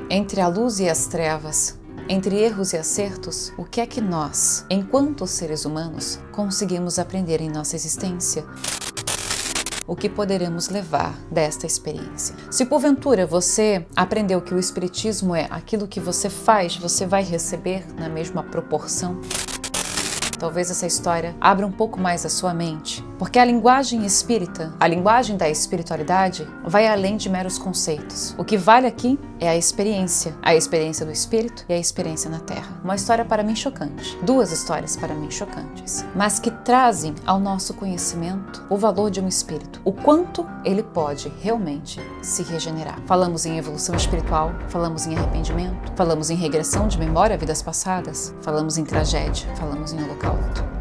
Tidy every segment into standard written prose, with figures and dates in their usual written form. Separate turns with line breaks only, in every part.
Entre a luz e as trevas, entre erros e acertos, o que é que nós, enquanto seres humanos, conseguimos aprender em nossa existência? O que poderemos levar desta experiência? Se porventura você aprendeu que o espiritismo é aquilo que você faz, você vai receber na mesma proporção? Talvez essa história abra um pouco mais a sua mente, porque a linguagem espírita, a linguagem da espiritualidade, vai além de meros conceitos. O que vale aqui é a experiência do espírito e a experiência na Terra. Uma história para mim chocante, duas histórias para mim chocantes, mas que trazem ao nosso conhecimento o valor de um espírito, o quanto ele pode realmente se regenerar. Falamos em evolução espiritual, falamos em arrependimento, falamos em regressão de memória a vidas passadas, falamos em tragédia, falamos em holocausto.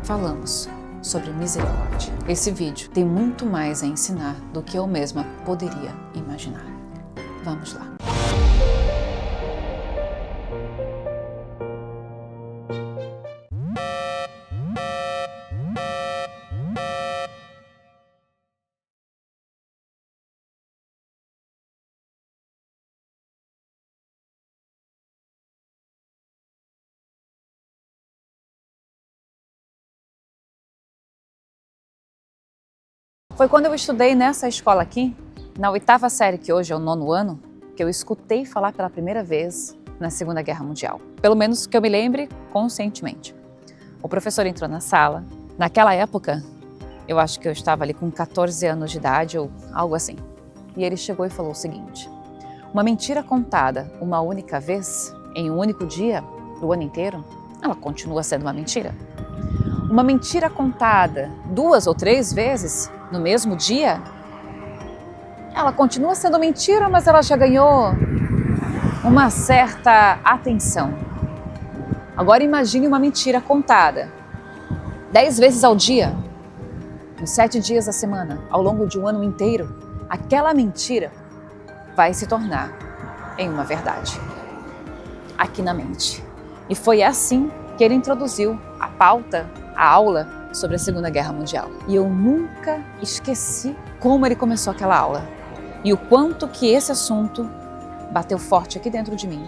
Falamos sobre misericórdia. Esse vídeo tem muito mais a ensinar do que eu mesma poderia imaginar. Vamos lá. Foi quando eu estudei nessa escola aqui, na 8ª série, que hoje é o 9º ano, que eu escutei falar pela primeira vez na Segunda Guerra Mundial. Pelo menos que eu me lembre conscientemente. O professor entrou na sala. Naquela época, eu acho que eu estava ali com 14 anos de idade ou algo assim. E ele chegou e falou o seguinte: uma mentira contada uma única vez, em um único dia, do ano inteiro, ela continua sendo uma mentira. Uma mentira contada 2 ou 3 vezes no mesmo dia, ela continua sendo mentira, mas ela já ganhou uma certa atenção. Agora imagine uma mentira contada 10 vezes ao dia, nos 7 dias da semana, ao longo de um ano inteiro. Aquela mentira vai se tornar em uma verdade, aqui na mente. E foi assim que ele introduziu a pauta, a aula sobre a Segunda Guerra Mundial. E eu nunca esqueci como ele começou aquela aula e o quanto que esse assunto bateu forte aqui dentro de mim.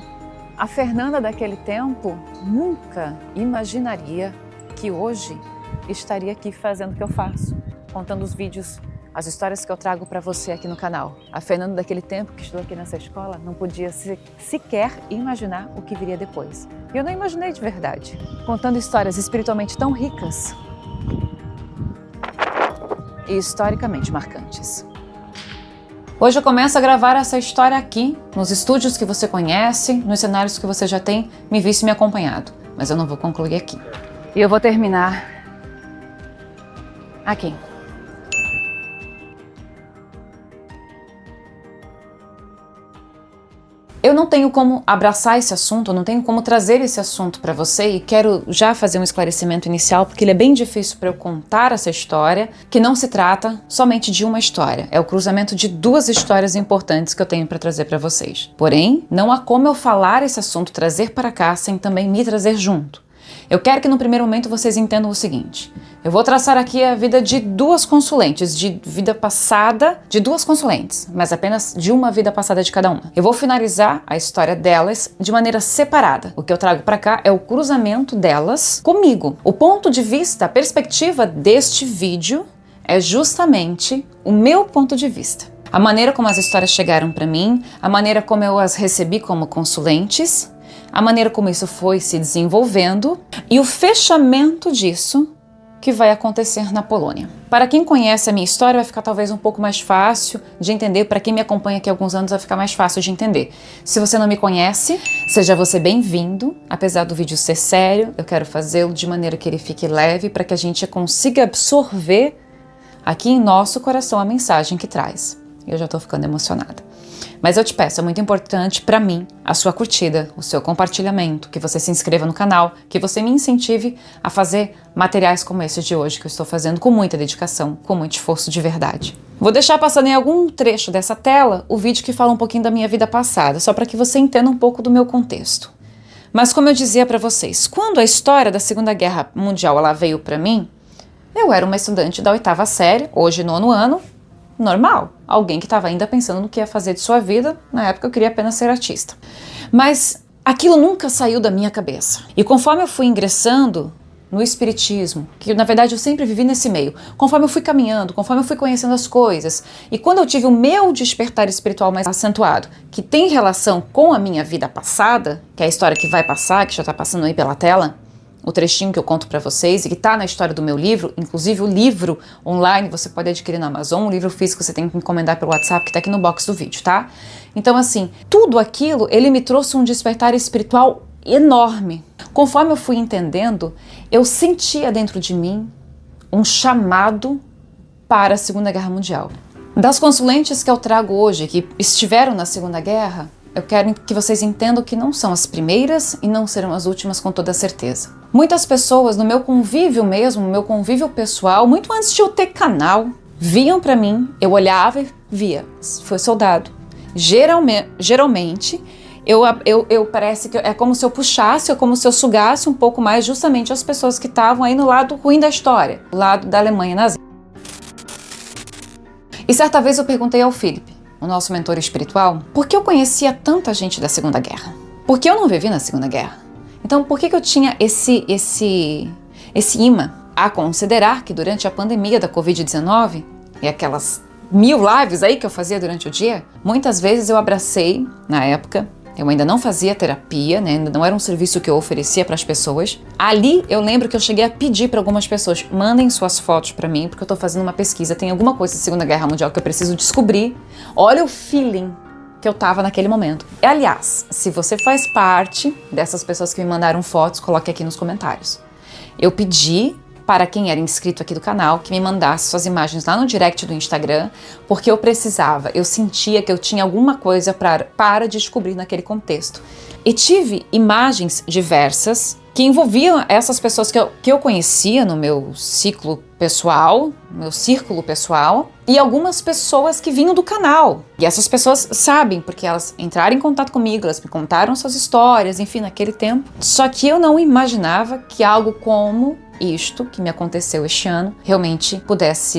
A Fernanda daquele tempo nunca imaginaria que hoje estaria aqui fazendo o que eu faço, contando os vídeos, as histórias que eu trago para você aqui no canal. A Fernanda daquele tempo, que estudou aqui nessa escola, não podia sequer imaginar o que viria depois. E eu não imaginei de verdade, contando histórias espiritualmente tão ricas e historicamente marcantes. Hoje eu começo a gravar essa história aqui, nos estúdios que você conhece, nos cenários que você já tem me visto e me acompanhado, mas eu não vou concluir aqui. E eu vou terminar aqui. Eu não tenho como abraçar esse assunto, eu não tenho como trazer esse assunto para você e quero já fazer um esclarecimento inicial, porque ele é bem difícil para eu contar essa história, que não se trata somente de uma história, é o cruzamento de 2 histórias importantes que eu tenho para trazer para vocês. Porém, não há como eu falar esse assunto, trazer para cá, sem também me trazer junto. Eu quero que no primeiro momento vocês entendam o seguinte: eu vou traçar aqui a vida de 2 consulentes, de vida passada de 2 consulentes, mas apenas de uma vida passada de cada uma. Eu vou finalizar a história delas de maneira separada. O que eu trago para cá é o cruzamento delas comigo. O ponto de vista, a perspectiva deste vídeo é justamente o meu ponto de vista. A maneira como as histórias chegaram para mim, a maneira como eu as recebi como consulentes, a maneira como isso foi se desenvolvendo e o fechamento disso que vai acontecer na Polônia. Para quem conhece a minha história vai ficar talvez um pouco mais fácil de entender, para quem me acompanha aqui há alguns anos vai ficar mais fácil de entender. Se você não me conhece, seja você bem-vindo. Apesar do vídeo ser sério, eu quero fazê-lo de maneira que ele fique leve para que a gente consiga absorver aqui em nosso coração a mensagem que traz. Eu já estou ficando emocionada. Mas eu te peço, é muito importante para mim a sua curtida, o seu compartilhamento, que você se inscreva no canal, que você me incentive a fazer materiais como esse de hoje, que eu estou fazendo com muita dedicação, com muito esforço de verdade. Vou deixar passando em algum trecho dessa tela o vídeo que fala um pouquinho da minha vida passada, só para que você entenda um pouco do meu contexto. Mas como eu dizia para vocês, quando a história da Segunda Guerra Mundial ela veio para mim, eu era uma estudante da 8ª série, hoje 9º ano, normal. Alguém que estava ainda pensando no que ia fazer de sua vida. Na época eu queria apenas ser artista. Mas aquilo nunca saiu da minha cabeça. E conforme eu fui ingressando no espiritismo, que na verdade eu sempre vivi nesse meio, conforme eu fui caminhando, conforme eu fui conhecendo as coisas, e quando eu tive o meu despertar espiritual mais acentuado, que tem relação com a minha vida passada, que é a história que vai passar, que já está passando aí pela tela, o trechinho que eu conto pra vocês e que tá na história do meu livro, inclusive o livro online você pode adquirir na Amazon, o livro físico você tem que encomendar pelo WhatsApp que tá aqui no box do vídeo, tá? Então assim, tudo aquilo, ele me trouxe um despertar espiritual enorme. Conforme eu fui entendendo, eu sentia dentro de mim um chamado para a Segunda Guerra Mundial. Das consulentes que eu trago hoje, que estiveram na Segunda Guerra, eu quero que vocês entendam que não são as primeiras e não serão as últimas com toda certeza. Muitas pessoas no meu convívio mesmo, no meu convívio pessoal, muito antes de eu ter canal, vinham pra mim, eu olhava e via, foi soldado. Geralmente, eu parece que é como se eu puxasse, é como se eu sugasse um pouco mais justamente as pessoas que estavam aí no lado ruim da história, o lado da Alemanha nazista. E certa vez eu perguntei ao Felipe, o nosso mentor espiritual, por que eu conhecia tanta gente da Segunda Guerra? Por que eu não vivi na Segunda Guerra? Então, por que eu tinha esse imã a considerar que durante a pandemia da Covid-19 e aquelas 1000 lives aí que eu fazia durante o dia, muitas vezes eu abracei, na época, eu ainda não fazia terapia, né? Ainda não era um serviço que eu oferecia para as pessoas. Ali eu lembro que eu cheguei a pedir para algumas pessoas, mandem suas fotos para mim, porque eu tô fazendo uma pesquisa, tem alguma coisa da Segunda Guerra Mundial que eu preciso descobrir. Olha o feeling que eu tava naquele momento. E, aliás, se você faz parte dessas pessoas que me mandaram fotos, coloque aqui nos comentários. Eu pedi para quem era inscrito aqui do canal que me mandasse suas imagens lá no direct do Instagram, porque eu precisava, eu sentia que eu tinha alguma coisa para descobrir naquele contexto. E tive imagens diversas que envolviam essas pessoas que eu conhecia no meu círculo pessoal, e algumas pessoas que vinham do canal. E essas pessoas sabem, porque elas entraram em contato comigo, elas me contaram suas histórias, enfim, naquele tempo. Só que eu não imaginava que algo como isto que me aconteceu este ano realmente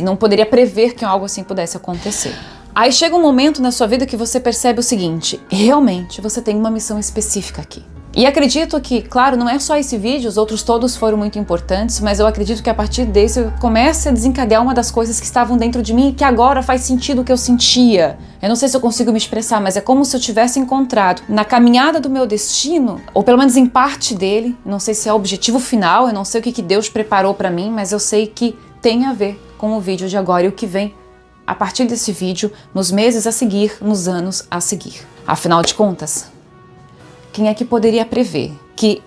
não poderia prever que algo assim pudesse acontecer. Aí chega um momento na sua vida que você percebe o seguinte, realmente você tem uma missão específica aqui. E acredito que, claro, não é só esse vídeo, os outros todos foram muito importantes, mas eu acredito que a partir desse eu comece a desencadear uma das coisas que estavam dentro de mim e que agora faz sentido o que eu sentia. Eu não sei se eu consigo me expressar, mas é como se eu tivesse encontrado na caminhada do meu destino, ou pelo menos em parte dele, não sei se é o objetivo final, eu não sei o que Deus preparou pra mim, mas eu sei que tem a ver com o vídeo de agora e o que vem a partir desse vídeo, nos meses a seguir, nos anos a seguir. Afinal de contas, quem é que poderia prever que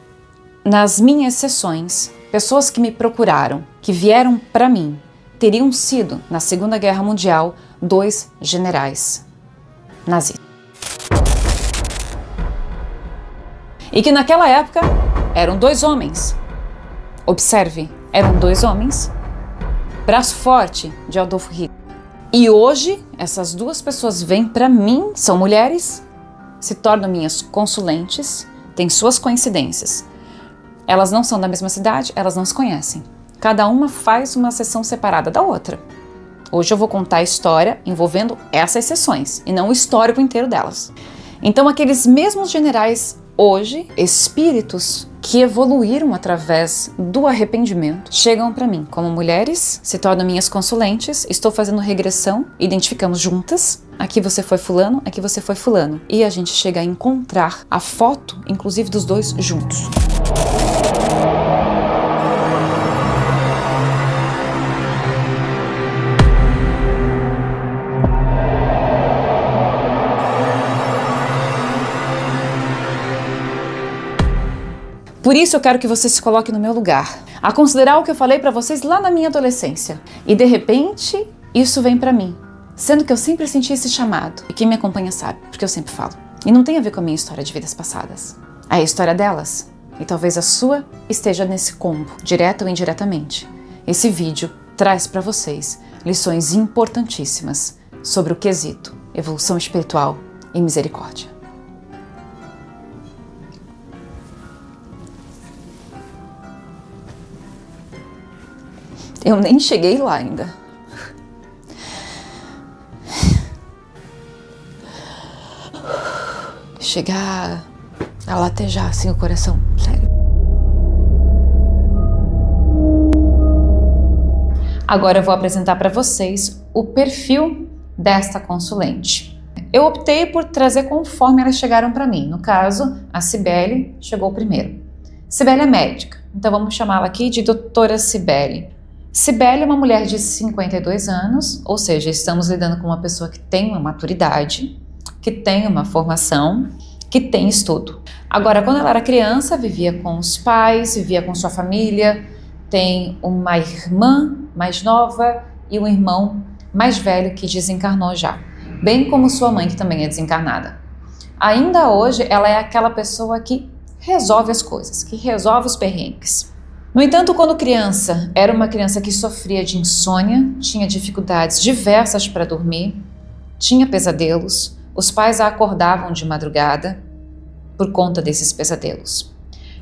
nas minhas sessões, pessoas que me procuraram, que vieram para mim, teriam sido, na Segunda Guerra Mundial, 2 generais nazistas. E que naquela época eram 2 homens. Observe, eram 2 homens, braço forte de Adolf Hitler. E hoje, essas 2 pessoas vêm para mim, são mulheres, se tornam minhas consulentes, têm suas coincidências. Elas não são da mesma cidade, elas não se conhecem. Cada uma faz uma sessão separada da outra. Hoje eu vou contar a história envolvendo essas sessões, e não o histórico inteiro delas. Então aqueles mesmos generais, hoje, espíritos que evoluíram através do arrependimento, chegam para mim como mulheres, se tornam minhas consulentes, estou fazendo regressão, identificamos juntas, aqui você foi fulano, aqui você foi fulano, e a gente chega a encontrar a foto, inclusive dos 2 juntos. Por isso eu quero que você se coloque no meu lugar, a considerar o que eu falei pra vocês lá na minha adolescência. E de repente, isso vem pra mim, sendo que eu sempre senti esse chamado. E quem me acompanha sabe, porque eu sempre falo. E não tem a ver com a minha história de vidas passadas. É a história delas. E talvez a sua esteja nesse combo, direta ou indiretamente. Esse vídeo traz pra vocês lições importantíssimas sobre o quesito evolução espiritual e misericórdia. Eu nem cheguei lá ainda. chegar a latejar assim o coração, sério. Agora eu vou apresentar para vocês o perfil desta consulente. Eu optei por trazer conforme elas chegaram para mim. No caso, a Cibele chegou primeiro. Cibele é médica, então vamos chamá-la aqui de doutora Cibele. Cibele é uma mulher de 52 anos, ou seja, estamos lidando com uma pessoa que tem uma maturidade, que tem uma formação, que tem estudo. Agora, quando ela era criança, vivia com os pais, vivia com sua família, tem uma irmã mais nova e um irmão mais velho que desencarnou já, bem como sua mãe, que também é desencarnada. Ainda hoje, ela é aquela pessoa que resolve as coisas, que resolve os perrengues. No entanto, quando criança, era uma criança que sofria de insônia, tinha dificuldades diversas para dormir, tinha pesadelos, os pais a acordavam de madrugada por conta desses pesadelos.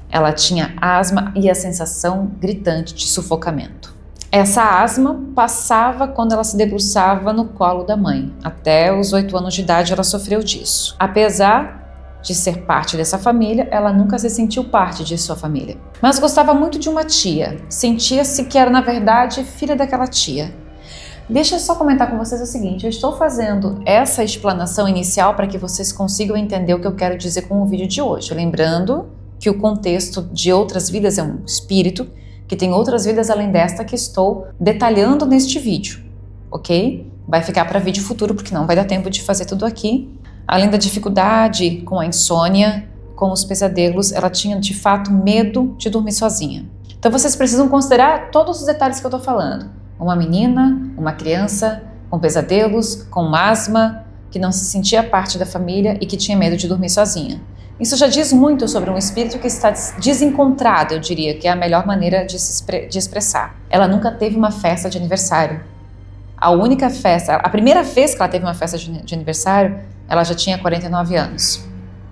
Ela tinha asma e a sensação gritante de sufocamento. Essa asma passava quando ela se debruçava no colo da mãe. Até os 8 anos de idade ela sofreu disso. Apesar de ser parte dessa família, ela nunca se sentiu parte de sua família. Mas gostava muito de uma tia. Sentia-se que era, na verdade, filha daquela tia. Deixa eu só comentar com vocês o seguinte, eu estou fazendo essa explanação inicial para que vocês consigam entender o que eu quero dizer com o vídeo de hoje. Lembrando que o contexto de outras vidas é um espírito, que tem outras vidas além desta que estou detalhando neste vídeo, ok? Vai ficar para vídeo futuro, porque não vai dar tempo de fazer tudo aqui. Além da dificuldade com a insônia, com os pesadelos, ela tinha de fato medo de dormir sozinha. Então vocês precisam considerar todos os detalhes que eu estou falando. Uma menina, uma criança com pesadelos, com asma, que não se sentia parte da família e que tinha medo de dormir sozinha. Isso já diz muito sobre um espírito que está desencontrado, eu diria, que é a melhor maneira de expressar. Ela nunca teve uma festa de aniversário. A primeira vez que ela teve uma festa de aniversário, ela já tinha 49 anos.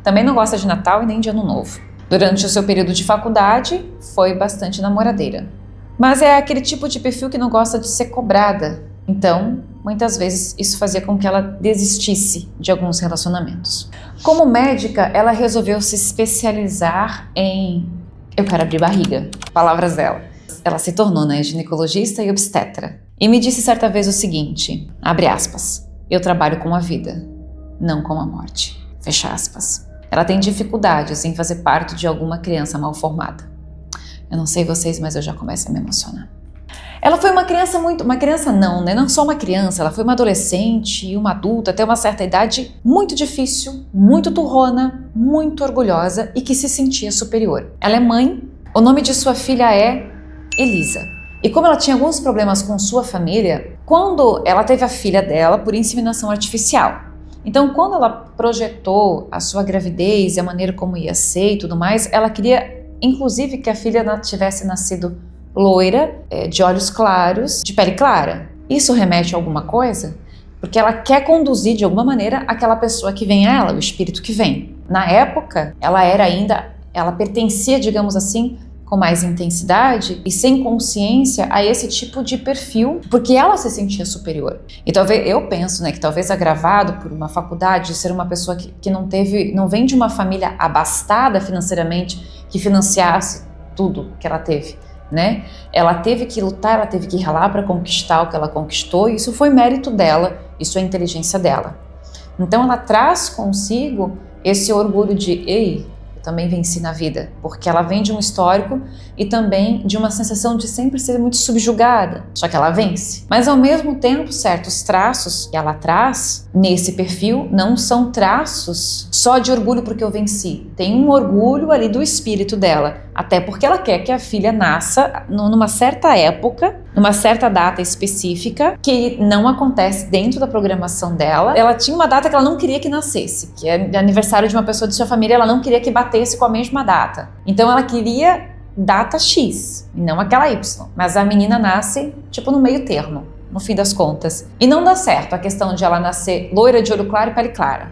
Também não gosta de Natal e nem de Ano Novo. Durante o seu período de faculdade, foi bastante namoradeira. Mas é aquele tipo de perfil que não gosta de ser cobrada. Então, muitas vezes isso fazia com que ela desistisse de alguns relacionamentos. Como médica, ela resolveu se especializar em... Eu quero abrir barriga. Palavras dela. Ela se tornou, ginecologista e obstetra. E me disse certa vez o seguinte, abre aspas, eu trabalho com a vida, não com a morte. Fecha aspas. Ela tem dificuldades em fazer parto de alguma criança mal formada. Eu não sei vocês, mas eu já começo a me emocionar. Ela foi uma criança não só uma criança, ela foi uma adolescente e uma adulta até uma certa idade muito difícil, muito turrona, muito orgulhosa e que se sentia superior. Ela é mãe, o nome de sua filha é Elisa. E como ela tinha alguns problemas com sua família, quando ela teve a filha dela por inseminação artificial. Então, quando ela projetou a sua gravidez e a maneira como ia ser e tudo mais, ela queria, inclusive, que a filha tivesse nascido loira, de olhos claros, de pele clara. Isso remete a alguma coisa? Porque ela quer conduzir de alguma maneira aquela pessoa que vem a ela, o espírito que vem. Na época, ela pertencia, digamos assim, com mais intensidade e sem consciência a esse tipo de perfil, porque ela se sentia superior. E talvez, eu penso, que talvez agravado por uma faculdade, de ser uma pessoa que não vem de uma família abastada financeiramente, que financiasse tudo que ela teve. Ela teve que lutar, ela teve que ralar para conquistar o que ela conquistou, e isso foi mérito dela, isso é inteligência dela. Então ela traz consigo esse orgulho de, ei, eu também venci na vida, porque ela vem de um histórico e também de uma sensação de sempre ser muito subjugada, só que ela vence. Mas ao mesmo tempo, certos traços que ela traz nesse perfil não são traços só de orgulho porque eu venci. Tem um orgulho ali do espírito dela, até porque ela quer que a filha nasça numa certa época, numa certa data específica, que não acontece dentro da programação dela. Ela tinha uma data que ela não queria que nascesse, que é aniversário de uma pessoa de sua família, ela não queria que batesse com a mesma data. Então ela queria data X, e não aquela Y. Mas a menina nasce, no meio termo, no fim das contas. E não dá certo a questão de ela nascer loira de olho claro e pele clara.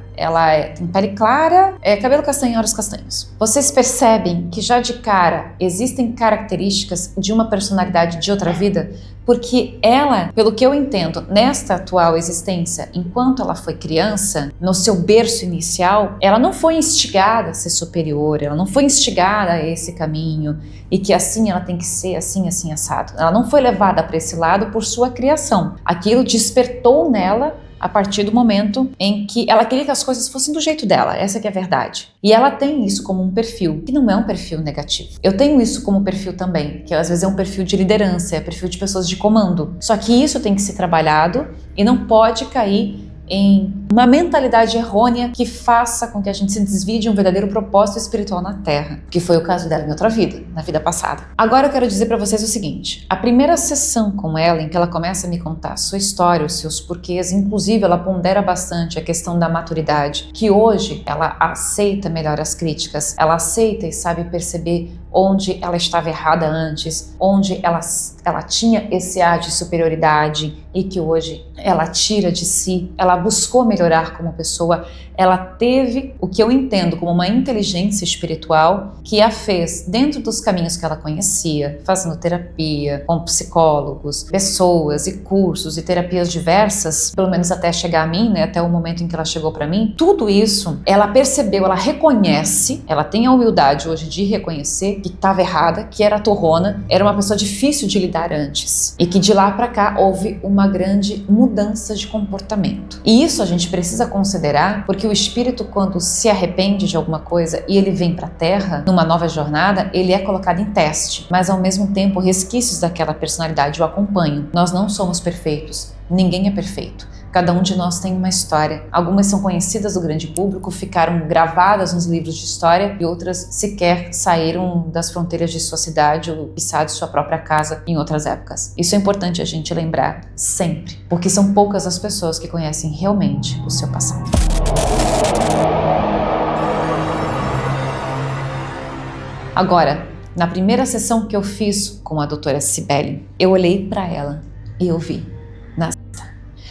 tem pele clara, cabelo castanho e olhos castanhos. Vocês percebem que já de cara existem características de uma personalidade de outra vida? Porque ela, pelo que eu entendo, nesta atual existência, enquanto ela foi criança, no seu berço inicial, ela não foi instigada a ser superior, ela não foi instigada a esse caminho e que assim ela tem que ser, assim, assim, assado. Ela não foi levada para esse lado por sua criação. Aquilo despertou nela a partir do momento em que ela queria que as coisas fossem do jeito dela, essa que é a verdade. E ela tem isso como um perfil, que não é um perfil negativo. Eu tenho isso como perfil também, que às vezes é um perfil de liderança, é perfil de pessoas de comando. Só que isso tem que ser trabalhado e não pode cair em uma mentalidade errônea que faça com que a gente se desvie de um verdadeiro propósito espiritual na Terra, que foi o caso dela em outra vida, na vida passada. Agora eu quero dizer para vocês o seguinte, a primeira sessão com ela, em que ela começa a me contar a sua história, os seus porquês, inclusive ela pondera bastante a questão da maturidade, que hoje ela aceita melhor as críticas, ela aceita e sabe perceber onde ela estava errada antes, onde ela tinha esse ar de superioridade e que hoje ela tira de si, ela buscou melhorar como pessoa, ela teve o que eu entendo como uma inteligência espiritual que a fez, dentro dos caminhos que ela conhecia, fazendo terapia, com psicólogos, pessoas e cursos e terapias diversas, pelo menos até chegar a mim, né, até o momento em que ela chegou para mim, tudo isso ela percebeu, ela reconhece, ela tem a humildade hoje de reconhecer que estava errada, que era torrona, era uma pessoa difícil de lidar antes e que de lá para cá houve uma grande mudança de comportamento. E isso a gente precisa considerar porque o espírito, quando se arrepende de alguma coisa e ele vem para a Terra numa nova jornada, ele é colocado em teste, mas ao mesmo tempo resquícios daquela personalidade o acompanham. Nós não somos perfeitos, ninguém é perfeito. Cada um de nós tem uma história. Algumas são conhecidas do grande público, ficaram gravadas nos livros de história e outras sequer saíram das fronteiras de sua cidade ou quiçá de sua própria casa em outras épocas. Isso é importante a gente lembrar sempre, porque são poucas as pessoas que conhecem realmente o seu passado. Agora, na primeira sessão que eu fiz com a doutora Cibele, eu olhei para ela e eu vi.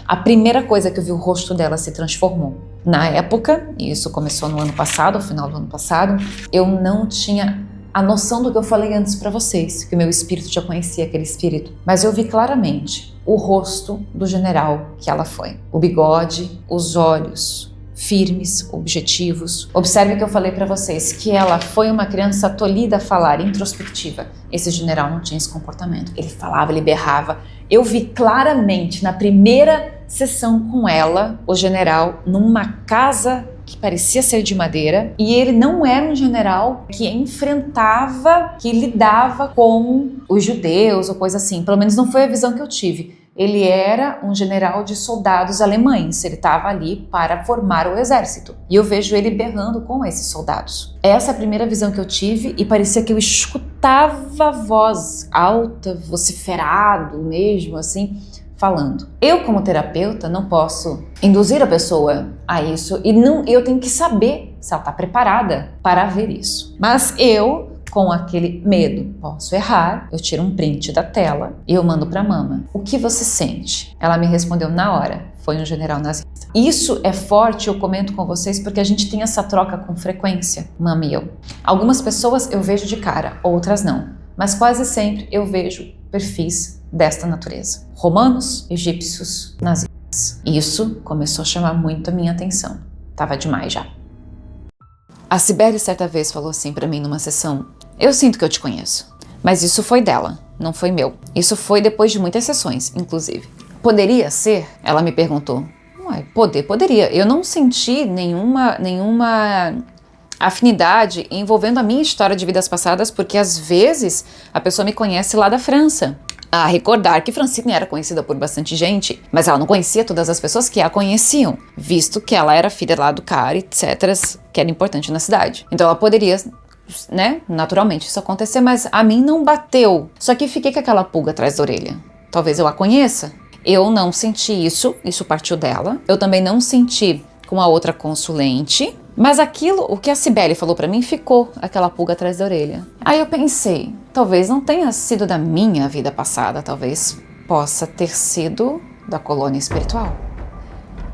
A primeira coisa que eu vi, o rosto dela se transformou. Na época, e isso começou no ano passado, ao final do ano passado, eu não tinha a noção do que eu falei antes para vocês, que o meu espírito já conhecia aquele espírito. Mas eu vi claramente o rosto do general que ela foi. O bigode, os olhos firmes, objetivos. Observe que eu falei para vocês que ela foi uma criança tolhida a falar, introspectiva. Esse general não tinha esse comportamento. Ele falava, ele berrava. Eu vi claramente na primeira sessão com ela, o general numa casa que parecia ser de madeira, e ele não era um general que enfrentava, que lidava com os judeus ou coisa assim. Pelo menos não foi a visão que eu tive. Ele era um general de soldados alemães, ele estava ali para formar o exército. E eu vejo ele berrando com esses soldados. Essa é a primeira visão que eu tive e parecia que eu escutava voz alta, vociferado mesmo, assim, falando. Eu, como terapeuta, não posso induzir a pessoa a isso e eu tenho que saber se ela está preparada para ver isso. Mas eu, com aquele medo, posso errar, eu tiro um print da tela e eu mando para a mama. O que você sente? Ela me respondeu na hora, foi um general nazista. Isso é forte, eu comento com vocês porque a gente tem essa troca com frequência, mama e eu. Algumas pessoas eu vejo de cara, outras não, mas quase sempre eu vejo perfis desta natureza. Romanos, egípcios, nazistas. Isso começou a chamar muito a minha atenção. Tava demais já. A Cibele certa vez falou assim pra mim numa sessão: eu sinto que eu te conheço, mas isso foi dela, não foi meu. Isso foi depois de muitas sessões, inclusive. Poderia ser? Ela me perguntou. Ué, poderia. Eu não senti nenhuma afinidade envolvendo a minha história de vidas passadas, porque às vezes a pessoa me conhece lá da França. A recordar que Francine era conhecida por bastante gente, mas ela não conhecia todas as pessoas que a conheciam, visto que ela era filha lá do cara, etc., que era importante na cidade. Então ela poderia, né, naturalmente isso acontecer, mas a mim não bateu. Só que fiquei com aquela pulga atrás da orelha. Talvez eu a conheça. Eu não senti isso partiu dela. Eu também não senti com a outra consulente. Mas aquilo, o que a Cibele falou pra mim, ficou aquela pulga atrás da orelha. Aí eu pensei, talvez não tenha sido da minha vida passada, talvez possa ter sido da colônia espiritual.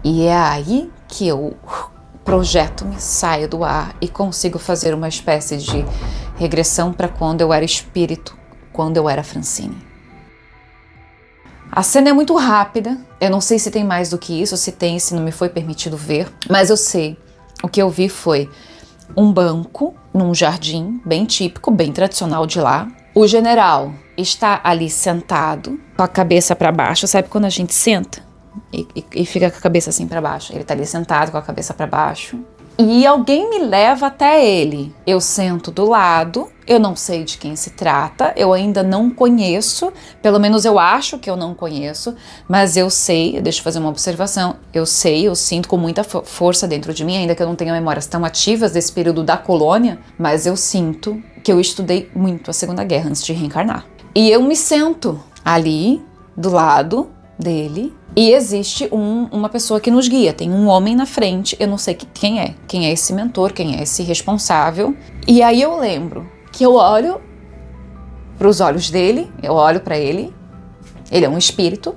E é aí que eu projeto-me, saio do ar e consigo fazer uma espécie de regressão para quando eu era espírito, quando eu era Francine. A cena é muito rápida, eu não sei se tem mais do que isso, se tem, se não me foi permitido ver, mas eu sei, o que eu vi foi um banco num jardim bem típico, bem tradicional de lá. O general está ali sentado, com a cabeça para baixo, sabe quando a gente senta e fica com a cabeça assim para baixo? Ele está ali sentado com a cabeça para baixo. E alguém me leva até ele. Eu sento do lado, eu não sei de quem se trata, eu ainda não conheço, pelo menos eu acho que eu não conheço, mas eu sei, deixa eu fazer uma observação, eu sei, eu sinto com muita força dentro de mim, ainda que eu não tenha memórias tão ativas desse período da colônia, mas eu sinto que eu estudei muito a Segunda Guerra antes de reencarnar. E eu me sento ali, do lado dele, e existe uma pessoa que nos guia, tem um homem na frente, eu não sei quem é esse mentor, quem é esse responsável. E aí eu lembro que eu olho para os olhos dele, eu olho para ele é um espírito,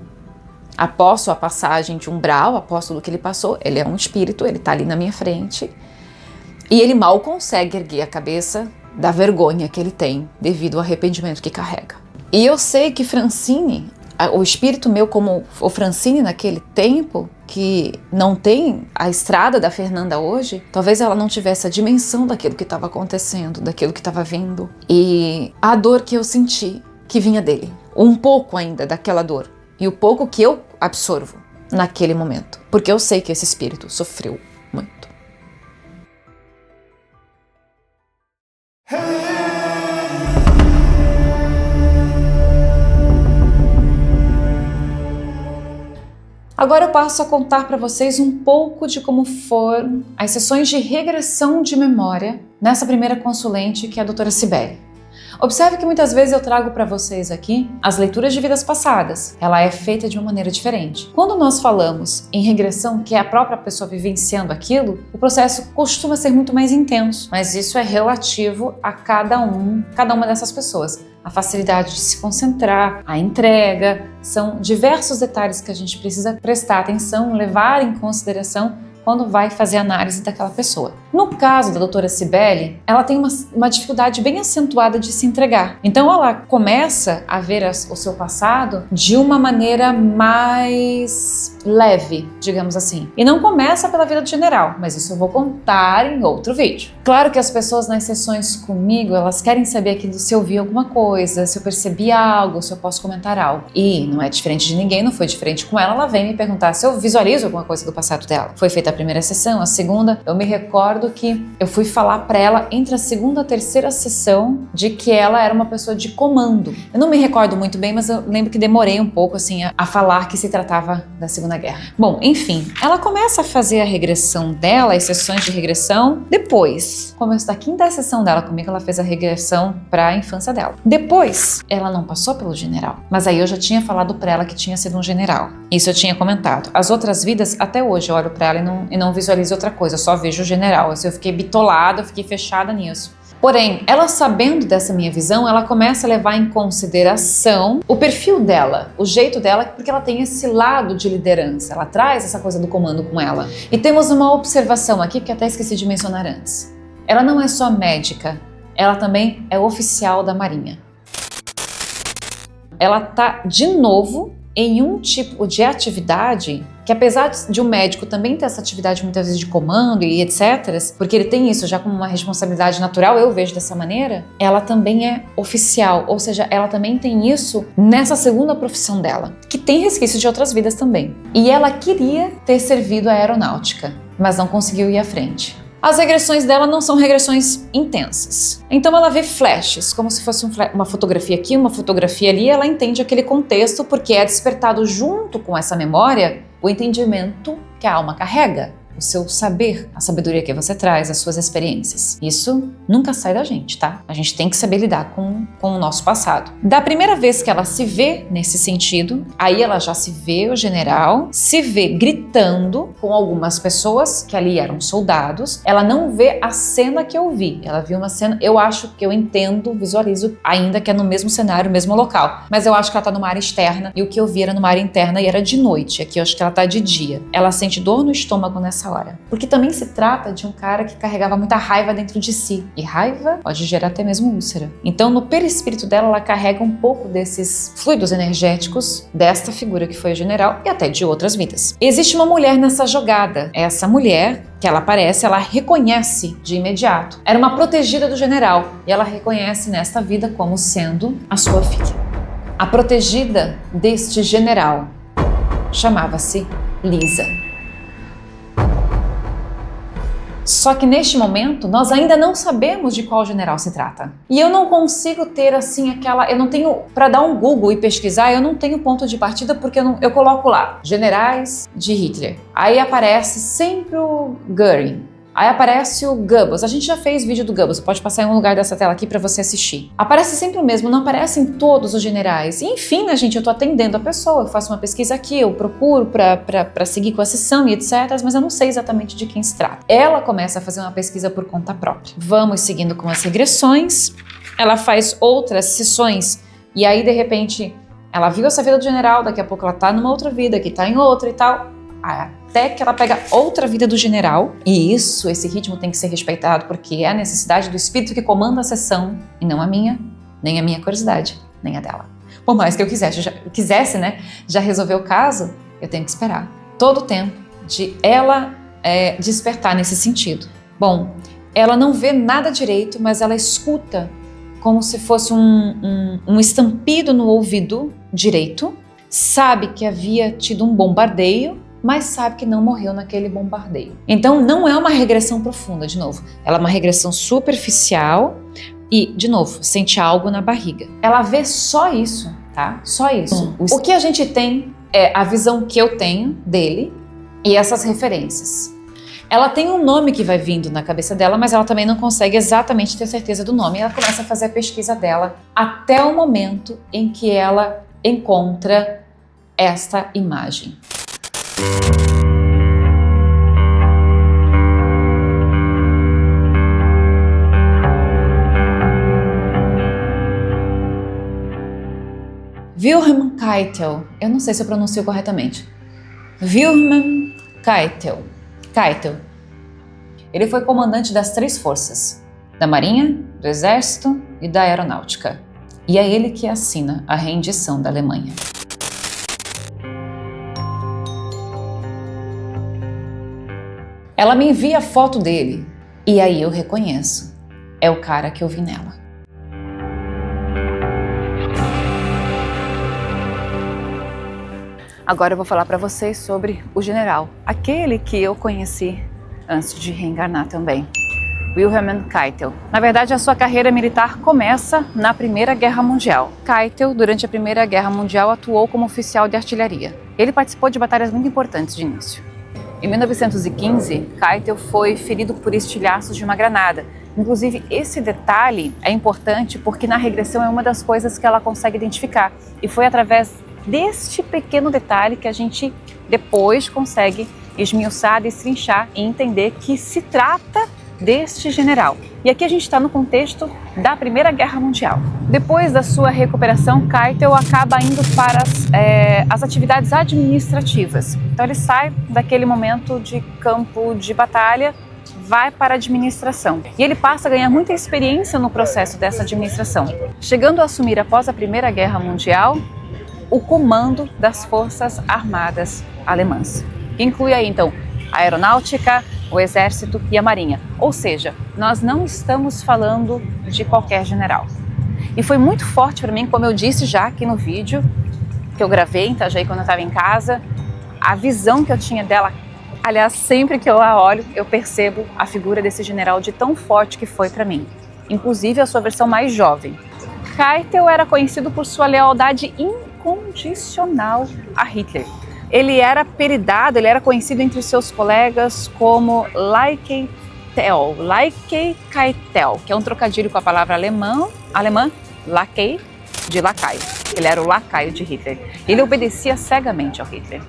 aposto a passagem de umbral, aposto do que ele passou, ele é um espírito, ele tá ali na minha frente, e ele mal consegue erguer a cabeça da vergonha que ele tem devido ao arrependimento que carrega. E eu sei que Francine, o espírito meu como o Francine naquele tempo, que não tem a estrada da Fernanda hoje, talvez ela não tivesse a dimensão daquilo que estava acontecendo, daquilo que estava vindo. E a dor que eu senti, que vinha dele, um pouco ainda daquela dor, e o pouco que eu absorvo naquele momento, porque eu sei que esse espírito sofreu muito. Agora eu passo a contar para vocês um pouco de como foram as sessões de regressão de memória nessa primeira consulente, que é a doutora Cibele. Observe que muitas vezes eu trago para vocês aqui as leituras de vidas passadas. Ela é feita de uma maneira diferente. Quando nós falamos em regressão, que é a própria pessoa vivenciando aquilo, o processo costuma ser muito mais intenso, mas isso é relativo a cada uma dessas pessoas. A facilidade de se concentrar, a entrega, são diversos detalhes que a gente precisa prestar atenção, levar em consideração quando vai fazer análise daquela pessoa. No caso da doutora Cibele, ela tem uma dificuldade bem acentuada de se entregar. Então ela começa a ver o seu passado de uma maneira mais leve, digamos assim. E não começa pela vida do general, mas isso eu vou contar em outro vídeo. Claro que as pessoas nas sessões comigo, elas querem saber aquilo, se eu vi alguma coisa, se eu percebi algo, se eu posso comentar algo. E não é diferente de ninguém, não foi diferente com ela vem me perguntar se eu visualizo alguma coisa do passado dela. Foi feita a primeira sessão, a segunda, eu me recordo que eu fui falar para ela entre a segunda e a terceira sessão de que ela era uma pessoa de comando. Eu não me recordo muito bem, mas eu lembro que demorei um pouco assim a falar que se tratava da Segunda Guerra. Bom, enfim, ela começa a fazer a regressão dela, as sessões de regressão, depois. Começo da quinta sessão dela comigo, ela fez a regressão para a infância dela. Depois, ela não passou pelo general, mas aí eu já tinha falado para ela que tinha sido um general. Isso eu tinha comentado. As outras vidas, até hoje eu olho para ela e não visualizo outra coisa, eu só vejo o general. Assim, eu fiquei bitolada, eu fiquei fechada nisso. Porém, ela sabendo dessa minha visão, ela começa a levar em consideração o perfil dela, o jeito dela, porque ela tem esse lado de liderança, ela traz essa coisa do comando com ela. E temos uma observação aqui que até esqueci de mencionar antes. Ela não é só médica, ela também é oficial da Marinha. Ela tá de novo em um tipo de atividade que, apesar de um médico também ter essa atividade muitas vezes de comando e etc., porque ele tem isso já como uma responsabilidade natural, eu vejo dessa maneira, ela também é oficial, ou seja, ela também tem isso nessa segunda profissão dela, que tem resquício de outras vidas também. E ela queria ter servido a aeronáutica, mas não conseguiu ir à frente. As regressões dela não são regressões intensas. Então ela vê flashes, como se fosse uma fotografia aqui, uma fotografia ali, ela entende aquele contexto porque é despertado junto com essa memória o entendimento que a alma carrega, o seu saber, a sabedoria que você traz, as suas experiências. Isso nunca sai da gente, tá? A gente tem que saber lidar com o nosso passado. Da primeira vez que ela se vê nesse sentido, aí ela já se vê o general, se vê gritando com algumas pessoas que ali eram soldados. Ela não vê a cena que eu vi. Ela viu uma cena, eu acho que eu entendo, visualizo, ainda que é no mesmo cenário, mesmo local. Mas eu acho que ela tá numa área externa e o que eu vi era numa área interna e era de noite. Aqui eu acho que ela tá de dia. Ela sente dor no estômago nessa hora. Porque também se trata de um cara que carregava muita raiva dentro de si. E raiva pode gerar até mesmo úlcera. Então, no perispírito dela, ela carrega um pouco desses fluidos energéticos desta figura que foi o general e até de outras vidas. Existe uma mulher nessa jogada. Essa mulher que ela aparece, ela reconhece de imediato. Era uma protegida do general e ela reconhece nesta vida como sendo a sua filha. A protegida deste general chamava-se Lisa. Só que neste momento nós ainda não sabemos de qual general se trata. E eu não consigo ter assim eu não tenho, para dar um Google e pesquisar, eu não tenho ponto de partida porque eu coloco lá, generais de Hitler. Aí aparece sempre o Göring. Aí aparece o Goebbels. A gente já fez vídeo do Goebbels, pode passar em um lugar dessa tela aqui para você assistir. Aparece sempre o mesmo, não aparecem todos os generais. E, enfim, né, gente, eu tô atendendo a pessoa, eu faço uma pesquisa aqui, eu procuro para seguir com a sessão e etc, mas eu não sei exatamente de quem se trata. Ela começa a fazer uma pesquisa por conta própria. Vamos seguindo com as regressões. Ela faz outras sessões e aí, de repente, ela viu essa vida do general, daqui a pouco ela tá numa outra vida, que tá em outra e tal. Até que ela pega outra vida do general, e esse ritmo tem que ser respeitado, porque é a necessidade do espírito que comanda a sessão, e não a minha, nem a minha curiosidade, nem a dela. Por mais que eu quisesse, né, já resolver o caso, eu tenho que esperar todo o tempo de ela despertar nesse sentido. Bom, ela não vê nada direito, mas ela escuta como se fosse um estampido no ouvido direito, sabe que havia tido um bombardeio, mas sabe que não morreu naquele bombardeio. Então não é uma regressão profunda, de novo. Ela é uma regressão superficial e, de novo, sente algo na barriga. Ela vê só isso, tá? Só isso. O que a gente tem é a visão que eu tenho dele e essas referências. Ela tem um nome que vai vindo na cabeça dela, mas ela também não consegue exatamente ter certeza do nome. Ela começa a fazer a pesquisa dela até o momento em que ela encontra esta imagem. Wilhelm Keitel, eu não sei se eu pronuncio corretamente. Wilhelm Keitel. Ele foi comandante das 3 forças, da Marinha, do Exército e da Aeronáutica. E é ele que assina a rendição da Alemanha. Ela me envia a foto dele e aí eu reconheço. É o cara que eu vi nela. Agora eu vou falar para vocês sobre o general, aquele que eu conheci antes de reencarnar também, Wilhelm Keitel. Na verdade, a sua carreira militar começa na Primeira Guerra Mundial. Keitel, durante a Primeira Guerra Mundial, atuou como oficial de artilharia. Ele participou de batalhas muito importantes de início. Em 1915, Keitel foi ferido por estilhaços de uma granada. Inclusive, esse detalhe é importante porque na regressão é uma das coisas que ela consegue identificar. E foi através deste pequeno detalhe que a gente depois consegue esmiuçar, destrinchar e entender que se trata deste general. E aqui a gente está no contexto da Primeira Guerra Mundial. Depois da sua recuperação, Keitel acaba indo para as atividades administrativas. Então ele sai daquele momento de campo de batalha, vai para a administração. E ele passa a ganhar muita experiência no processo dessa administração, chegando a assumir após a Primeira Guerra Mundial o comando das Forças Armadas Alemãs, que inclui aí então a Aeronáutica, o Exército e a Marinha. Ou seja, nós não estamos falando de qualquer general. E foi muito forte para mim, como eu disse já aqui no vídeo, que eu gravei em Itajaí quando eu estava em casa, a visão que eu tinha dela. Aliás, sempre que eu a olho, eu percebo a figura desse general de tão forte que foi para mim. Inclusive a sua versão mais jovem. Keitel era conhecido por sua lealdade incondicional a Hitler. Ele era peridado, ele era conhecido entre seus colegas como Lackei-Keitel, que é um trocadilho com a palavra alemã, Lackei, de lacaio. Ele era o lacaio de Hitler. Ele obedecia cegamente ao Hitler.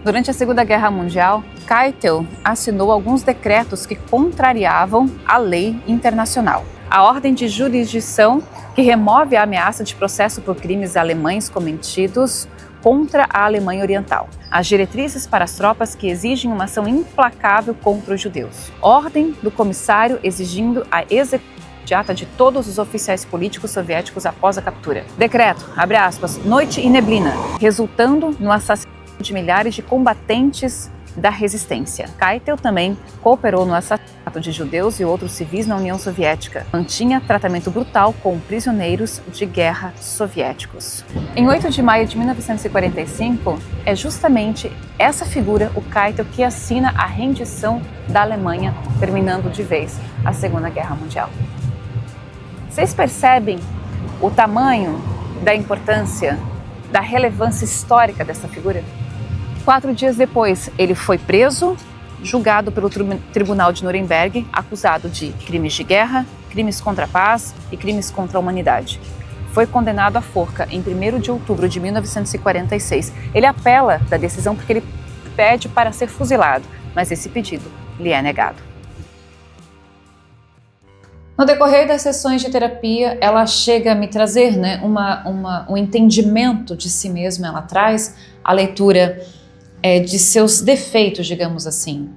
Durante a Segunda Guerra Mundial, Keitel assinou alguns decretos que contrariavam a lei internacional. A Ordem de Jurisdição, que remove a ameaça de processo por crimes alemães cometidos contra a Alemanha Oriental. As diretrizes para as tropas que exigem uma ação implacável contra os judeus. Ordem do comissário exigindo a execução imediata de todos os oficiais políticos soviéticos após a captura. Decreto, abre aspas, noite e neblina, resultando no assassinato de milhares de combatentes da resistência. Keitel também cooperou no assassinato de judeus e outros civis na União Soviética. Mantinha tratamento brutal com prisioneiros de guerra soviéticos. Em 8 de maio de 1945, é justamente essa figura, o Keitel, que assina a rendição da Alemanha, terminando de vez a Segunda Guerra Mundial. Vocês percebem o tamanho da importância, da relevância histórica dessa figura? 4 dias depois, ele foi preso, julgado pelo Tribunal de Nuremberg, acusado de crimes de guerra, crimes contra a paz e crimes contra a humanidade. Foi condenado à forca em 1º de outubro de 1946. Ele apela da decisão porque ele pede para ser fuzilado, mas esse pedido lhe é negado. No decorrer das sessões de terapia, ela chega a me trazer, um entendimento de si mesma. Ela traz a leitura de seus defeitos, digamos assim,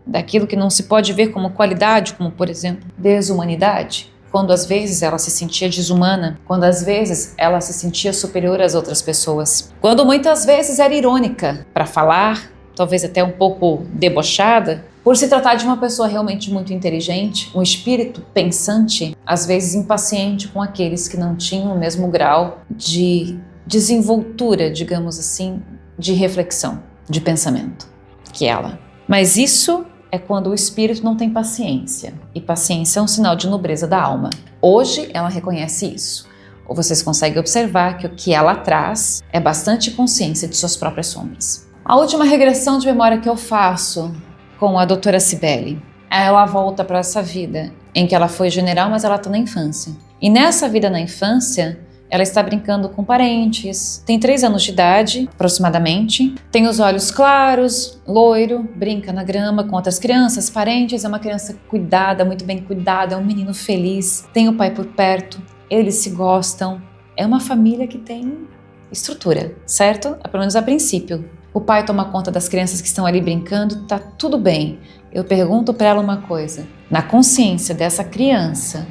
daquilo que não se pode ver como qualidade, como, por exemplo, desumanidade. Quando às vezes ela se sentia desumana, quando às vezes ela se sentia superior às outras pessoas, quando muitas vezes era irônica para falar, talvez até um pouco debochada, por se tratar de uma pessoa realmente muito inteligente, um espírito pensante, às vezes impaciente com aqueles que não tinham o mesmo grau de desenvoltura, digamos assim, de reflexão, de pensamento, que ela. Mas isso é quando o espírito não tem paciência, e paciência é um sinal de nobreza da alma. Hoje ela reconhece isso. Ou vocês conseguem observar que o que ela traz é bastante consciência de suas próprias sombras. A última regressão de memória que eu faço com a doutora Cibele, ela volta para essa vida em que ela foi general, mas ela está na infância. E nessa vida na infância, ela está brincando com parentes, tem 3 anos de idade, aproximadamente, tem os olhos claros, loiro, brinca na grama com outras crianças, parentes, é uma criança cuidada, muito bem cuidada, é um menino feliz, tem o pai por perto, eles se gostam, é uma família que tem estrutura, certo? Pelo menos a princípio. O pai toma conta das crianças que estão ali brincando, tá tudo bem. Eu pergunto para ela uma coisa, na consciência dessa criança,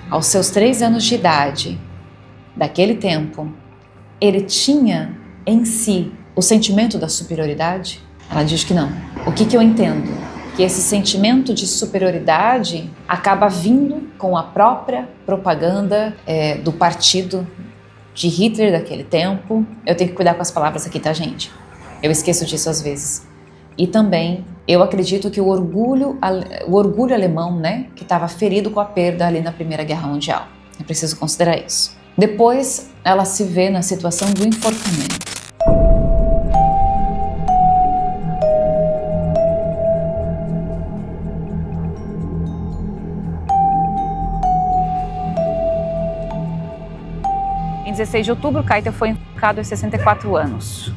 aos seus 3 anos de idade, daquele tempo, ele tinha em si o sentimento da superioridade? Ela diz que não. O que eu entendo? Que esse sentimento de superioridade acaba vindo com a própria propaganda do partido de Hitler daquele tempo. Eu tenho que cuidar com as palavras aqui, tá, gente? Eu esqueço disso às vezes. E também, eu acredito que o orgulho alemão, que estava ferido com a perda ali na Primeira Guerra Mundial. É preciso considerar isso. Depois, ela se vê na situação do enforcamento. Em 16 de outubro, Keitel foi enforcado aos 64 anos.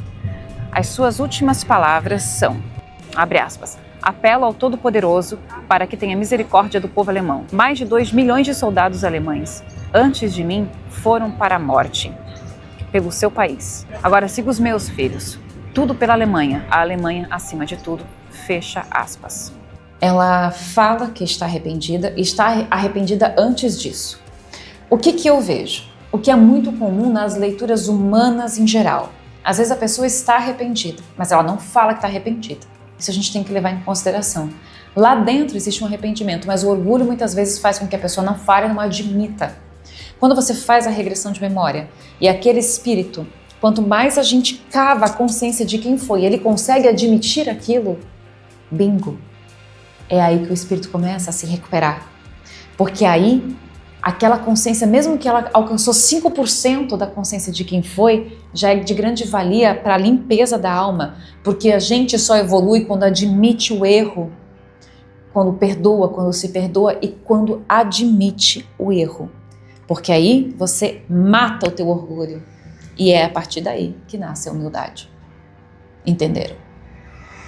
As suas últimas palavras são, abre aspas, apelo ao Todo-Poderoso para que tenha misericórdia do povo alemão. Mais de 2 milhões de soldados alemães, antes de mim, foram para a morte, pelo seu país. Agora siga os meus filhos. Tudo pela Alemanha, a Alemanha acima de tudo. Fecha aspas. Ela fala que está arrependida e está arrependida antes disso. O que eu vejo? O que é muito comum nas leituras humanas em geral. Às vezes a pessoa está arrependida, mas ela não fala que está arrependida. Isso a gente tem que levar em consideração. Lá dentro existe um arrependimento, mas o orgulho muitas vezes faz com que a pessoa não fale e não admita. Quando você faz a regressão de memória e aquele espírito, quanto mais a gente cava a consciência de quem foi, ele consegue admitir aquilo, bingo, é aí que o espírito começa a se recuperar. Porque aí, aquela consciência, mesmo que ela alcançou 5% da consciência de quem foi, já é de grande valia para a limpeza da alma, porque a gente só evolui quando admite o erro, quando perdoa, quando se perdoa e quando admite o erro. Porque aí você mata o teu orgulho e é a partir daí que nasce a humildade. Entenderam?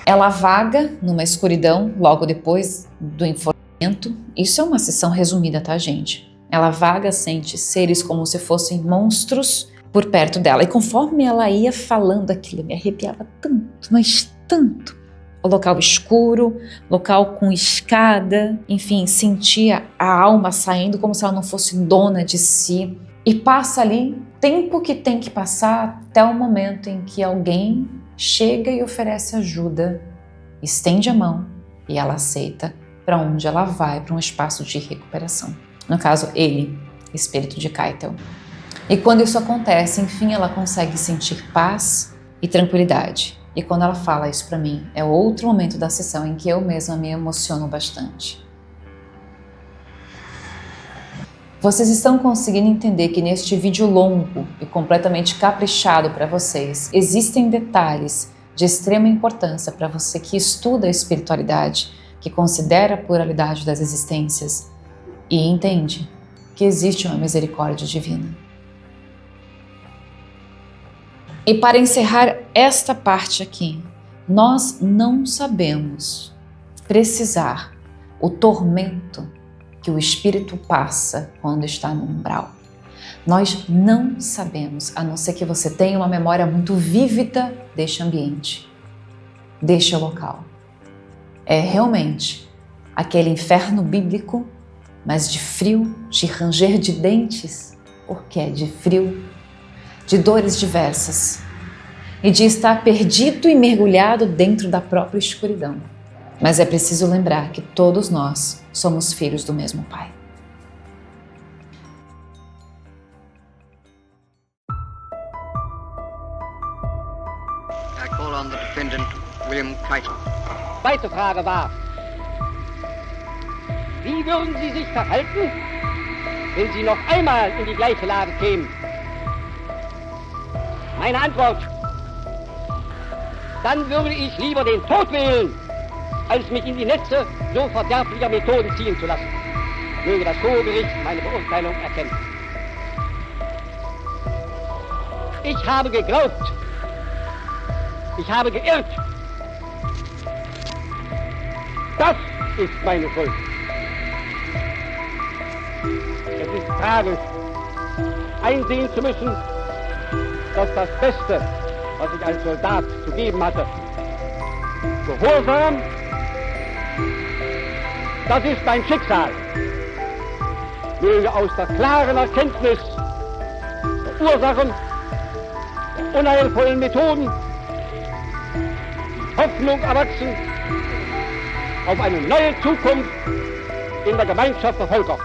Ela vaga numa escuridão logo depois do enforcamento. Isso é uma sessão resumida, tá, gente? Ela vaga, sente seres como se fossem monstros por perto dela. E conforme ela ia falando aquilo, me arrepiava tanto, mas tanto. O local escuro, local com escada, enfim, sentia a alma saindo como se ela não fosse dona de si. E passa ali tempo que tem que passar até o momento em que alguém chega e oferece ajuda, estende a mão e ela aceita, para onde ela vai, para um espaço de recuperação. No caso, ele, espírito de Keitel. E quando isso acontece, enfim, ela consegue sentir paz e tranquilidade. E quando ela fala isso para mim, é outro momento da sessão em que eu mesma me emociono bastante. Vocês estão conseguindo entender que neste vídeo longo e completamente caprichado para vocês, existem detalhes de extrema importância para você que estuda a espiritualidade, que considera a pluralidade das existências e entende que existe uma misericórdia divina. E para encerrar esta parte aqui, nós não sabemos precisar o tormento que o espírito passa quando está no umbral. Nós não sabemos, a não ser que você tenha uma memória muito vívida deste ambiente, deste local. É realmente aquele inferno bíblico, mas de frio, de ranger de dentes, porque é de frio, de dores diversas e de estar perdido e mergulhado dentro da própria escuridão. Mas é preciso lembrar que todos nós somos filhos do mesmo Pai.
I call on the defendant, William Keitel.
Zweite Frage war, wie würden Sie sich verhalten, wenn Sie noch einmal in die gleiche Lage kämen? Meine Antwort, dann würde ich lieber den Tod wählen, als mich in die Netze so verderblicher Methoden ziehen zu lassen. Möge das Hohe Gericht meine Beurteilung erkennen. Ich habe geglaubt, ich habe geirrt. Das ist meine Schuld. Es ist tragisch, einsehen zu müssen, dass das Beste, was ich als Soldat zu geben hatte, Gehorsam, das ist mein Schicksal. Möge aus der klaren Erkenntnis der Ursachen, der unheilvollen Methoden, Hoffnung erwachsen auf eine neue Zukunft in der Gemeinschaft der Völker.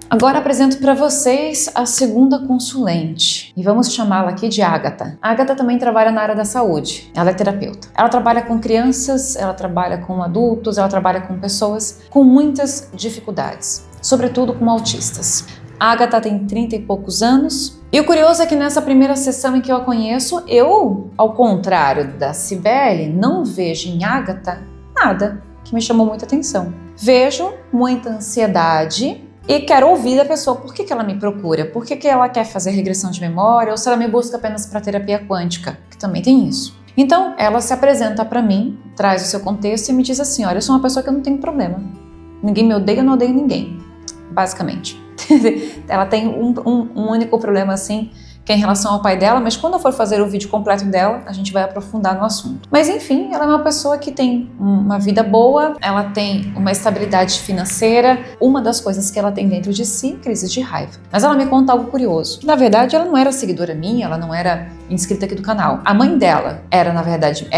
Agora apresento para vocês a segunda consulente e vamos chamá-la aqui de Ágata. A Ágata também trabalha na área da saúde, ela é terapeuta. Ela trabalha com crianças, ela trabalha com adultos, ela trabalha com pessoas com muitas dificuldades, sobretudo com autistas. A Ágata tem 30 e poucos anos e o curioso é que nessa primeira sessão em que eu a conheço, eu, ao contrário da Cibele, não vejo em Ágata nada que me chamou muita atenção. Vejo muita ansiedade e quero ouvir da pessoa por que ela me procura, por que ela quer fazer regressão de memória ou se ela me busca apenas para terapia quântica, que também tem isso. Então ela se apresenta para mim, traz o seu contexto e me diz assim, olha, eu sou uma pessoa que não tem problema, ninguém me odeia, eu não odeio ninguém, basicamente. Ela tem um único problema assim, que é em relação ao pai dela, mas quando eu for fazer o vídeo completo dela, a gente vai aprofundar no assunto. Mas enfim, ela é uma pessoa que tem uma vida boa, ela tem uma estabilidade financeira, uma das coisas que ela tem dentro de si, crise de raiva. Mas ela me conta algo curioso. Na verdade, ela não era seguidora minha, ela não era inscrita aqui do canal. A mãe dela era, na verdade,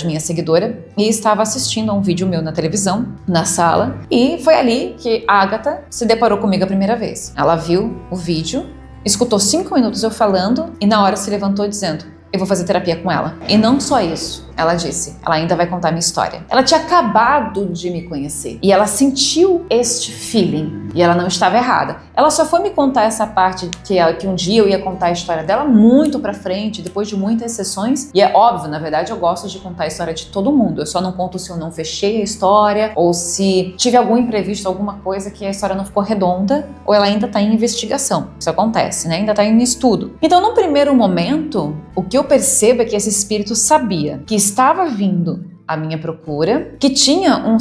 minha seguidora e estava assistindo a um vídeo meu na televisão, na sala, e foi ali que a Ágata se deparou comigo a primeira vez. Ela viu o vídeo, escutou 5 minutos eu falando e na hora se levantou dizendo, eu vou fazer terapia com ela. E não só isso, ela disse, ela ainda vai contar minha história. Ela tinha acabado de me conhecer e ela sentiu este feeling e ela não estava errada. Ela só foi me contar essa parte que um dia eu ia contar a história dela muito pra frente, depois de muitas sessões. E é óbvio, na verdade eu gosto de contar a história de todo mundo. Eu só não conto se eu não fechei a história ou se tive algum imprevisto, alguma coisa que a história não ficou redonda ou ela ainda tá em investigação. Isso acontece, né? Ainda tá em estudo. Então, num primeiro momento, o que eu percebo é que esse espírito sabia que estava vindo à minha procura, que tinha uma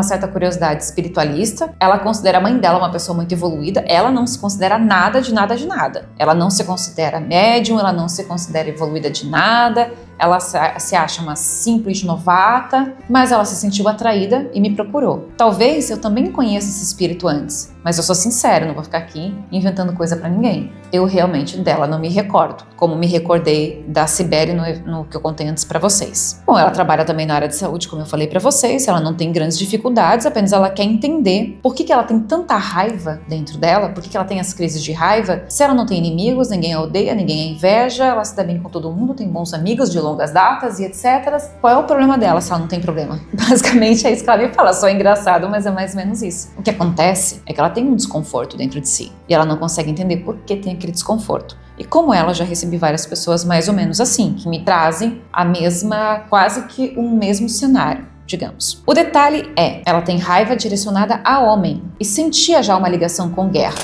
certa curiosidade espiritualista. Ela considera a mãe dela uma pessoa muito evoluída. Ela não se considera nada de nada de nada. Ela não se considera médium, ela não se considera evoluída de nada. Ela se acha uma simples novata, mas ela se sentiu atraída e me procurou. Talvez eu também conheça esse espírito antes, mas eu sou sincera, não vou ficar aqui inventando coisa pra ninguém. Eu realmente dela não me recordo, como me recordei da Cibele no que eu contei antes pra vocês. Bom, ela trabalha também na área de saúde, como eu falei pra vocês, ela não tem grandes dificuldades, apenas ela quer entender por que ela tem tanta raiva dentro dela, por que ela tem as crises de raiva, se ela não tem inimigos, ninguém a odeia, ninguém a inveja, ela se dá bem com todo mundo, tem bons amigos de longas datas e etc. Qual é o problema dela se ela não tem problema? Basicamente é isso que ela me fala, só é engraçado, mas é mais ou menos isso. O que acontece é que ela tem um desconforto dentro de si e ela não consegue entender por que tem aquele desconforto. E como ela, já recebi várias pessoas mais ou menos assim, que me trazem quase que um mesmo cenário, digamos. O detalhe é, ela tem raiva direcionada a homem e sentia já uma ligação com guerra.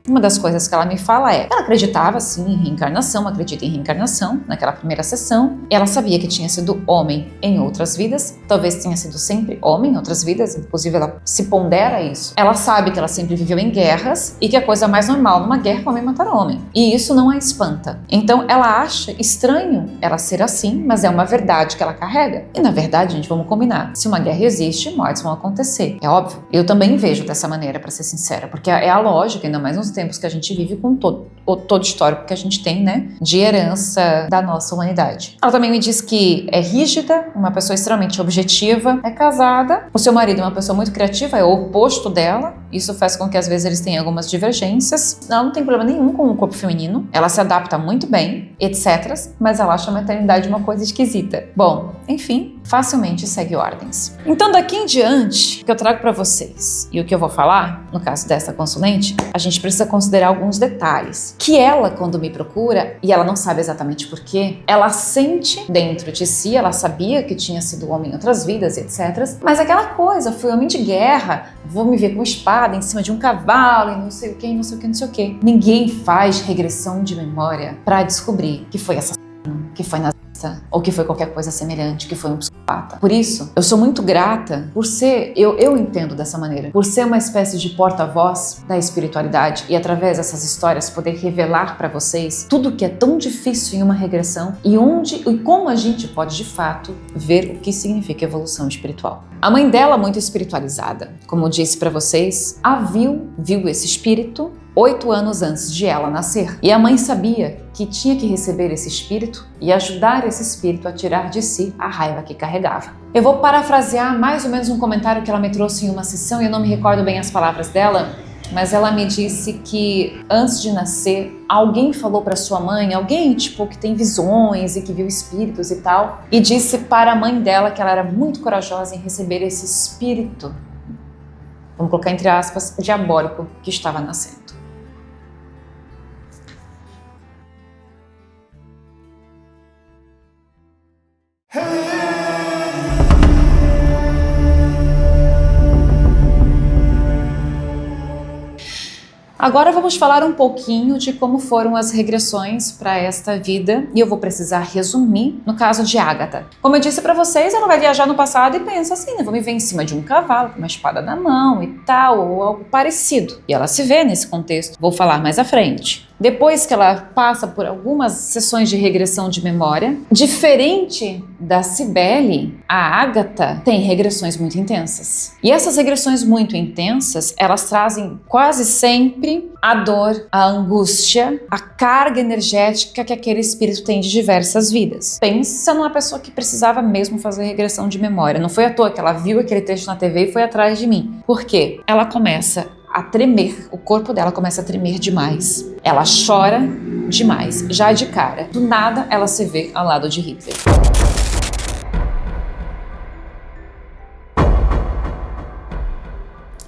Uma das coisas que ela me fala é, ela acreditava sim em reencarnação, acredita em reencarnação naquela primeira sessão. Ela sabia que tinha sido homem em outras vidas, talvez tenha sido sempre homem em outras vidas, inclusive ela se pondera isso. Ela sabe que ela sempre viveu em guerras e que a coisa mais normal numa guerra é homem matar homem. E isso não a espanta. Então ela acha estranho ela ser assim, mas é uma verdade que ela carrega. E na verdade, gente, vamos combinar. Se uma guerra existe, mortes vão acontecer. É óbvio. Eu também vejo dessa maneira, pra ser sincera, porque é a lógica, ainda mais nos tempos que a gente vive com todo o histórico que a gente tem, né, de herança da nossa humanidade. Ela também me diz que é rígida, uma pessoa extremamente objetiva, é casada, o seu marido é uma pessoa muito criativa, é o oposto dela, isso faz com que às vezes eles tenham algumas divergências. Ela não tem problema nenhum com o corpo feminino, ela se adapta muito bem, etc, mas ela acha a maternidade uma coisa esquisita. Bom, enfim, facilmente segue ordens. Então daqui em diante, o que eu trago para vocês e o que eu vou falar, no caso dessa consulente, a gente precisa considerar alguns detalhes. Que ela, quando me procura, e ela não sabe exatamente porquê, ela sente dentro de si, ela sabia que tinha sido homem em outras vidas, etc. Mas aquela coisa, fui homem de guerra, vou me ver com espada em cima de um cavalo e não sei o que, não sei o que, não sei o que. Ninguém faz regressão de memória para descobrir que foi assassino, que foi nazista, ou que foi qualquer coisa semelhante, que foi um psicopata. Por isso, eu sou muito grata por ser, eu entendo dessa maneira, por ser uma espécie de porta-voz da espiritualidade e através dessas histórias poder revelar para vocês tudo que é tão difícil em uma regressão e como a gente pode de fato ver o que significa evolução espiritual. A mãe dela, muito espiritualizada, como eu disse para vocês, viu esse espírito 8 anos antes de ela nascer. E a mãe sabia que tinha que receber esse espírito e ajudar esse espírito a tirar de si a raiva que carregava. Eu vou parafrasear mais ou menos um comentário que ela me trouxe em uma sessão e eu não me recordo bem as palavras dela, mas ela me disse que antes de nascer, alguém falou para sua mãe, alguém tipo que tem visões e que viu espíritos e tal, e disse para a mãe dela que ela era muito corajosa em receber esse espírito, vamos colocar entre aspas, diabólico que estava nascendo. Agora vamos falar um pouquinho de como foram as regressões para esta vida e eu vou precisar resumir no caso de Ágata. Como eu disse para vocês, ela vai viajar no passado e pensa assim, né, vou me ver em cima de um cavalo com uma espada na mão e tal, ou algo parecido. E ela se vê nesse contexto, vou falar mais à frente. Depois que ela passa por algumas sessões de regressão de memória, diferente da Cibele, a Ágata tem regressões muito intensas. E essas regressões muito intensas, elas trazem quase sempre a dor, a angústia, a carga energética que aquele espírito tem de diversas vidas. Pensa numa pessoa que precisava mesmo fazer regressão de memória. Não foi à toa que ela viu aquele trecho na TV e foi atrás de mim. Por quê? Ela começa a tremer, o corpo dela começa a tremer demais. Ela chora demais, já de cara. Do nada, ela se vê ao lado de Hitler.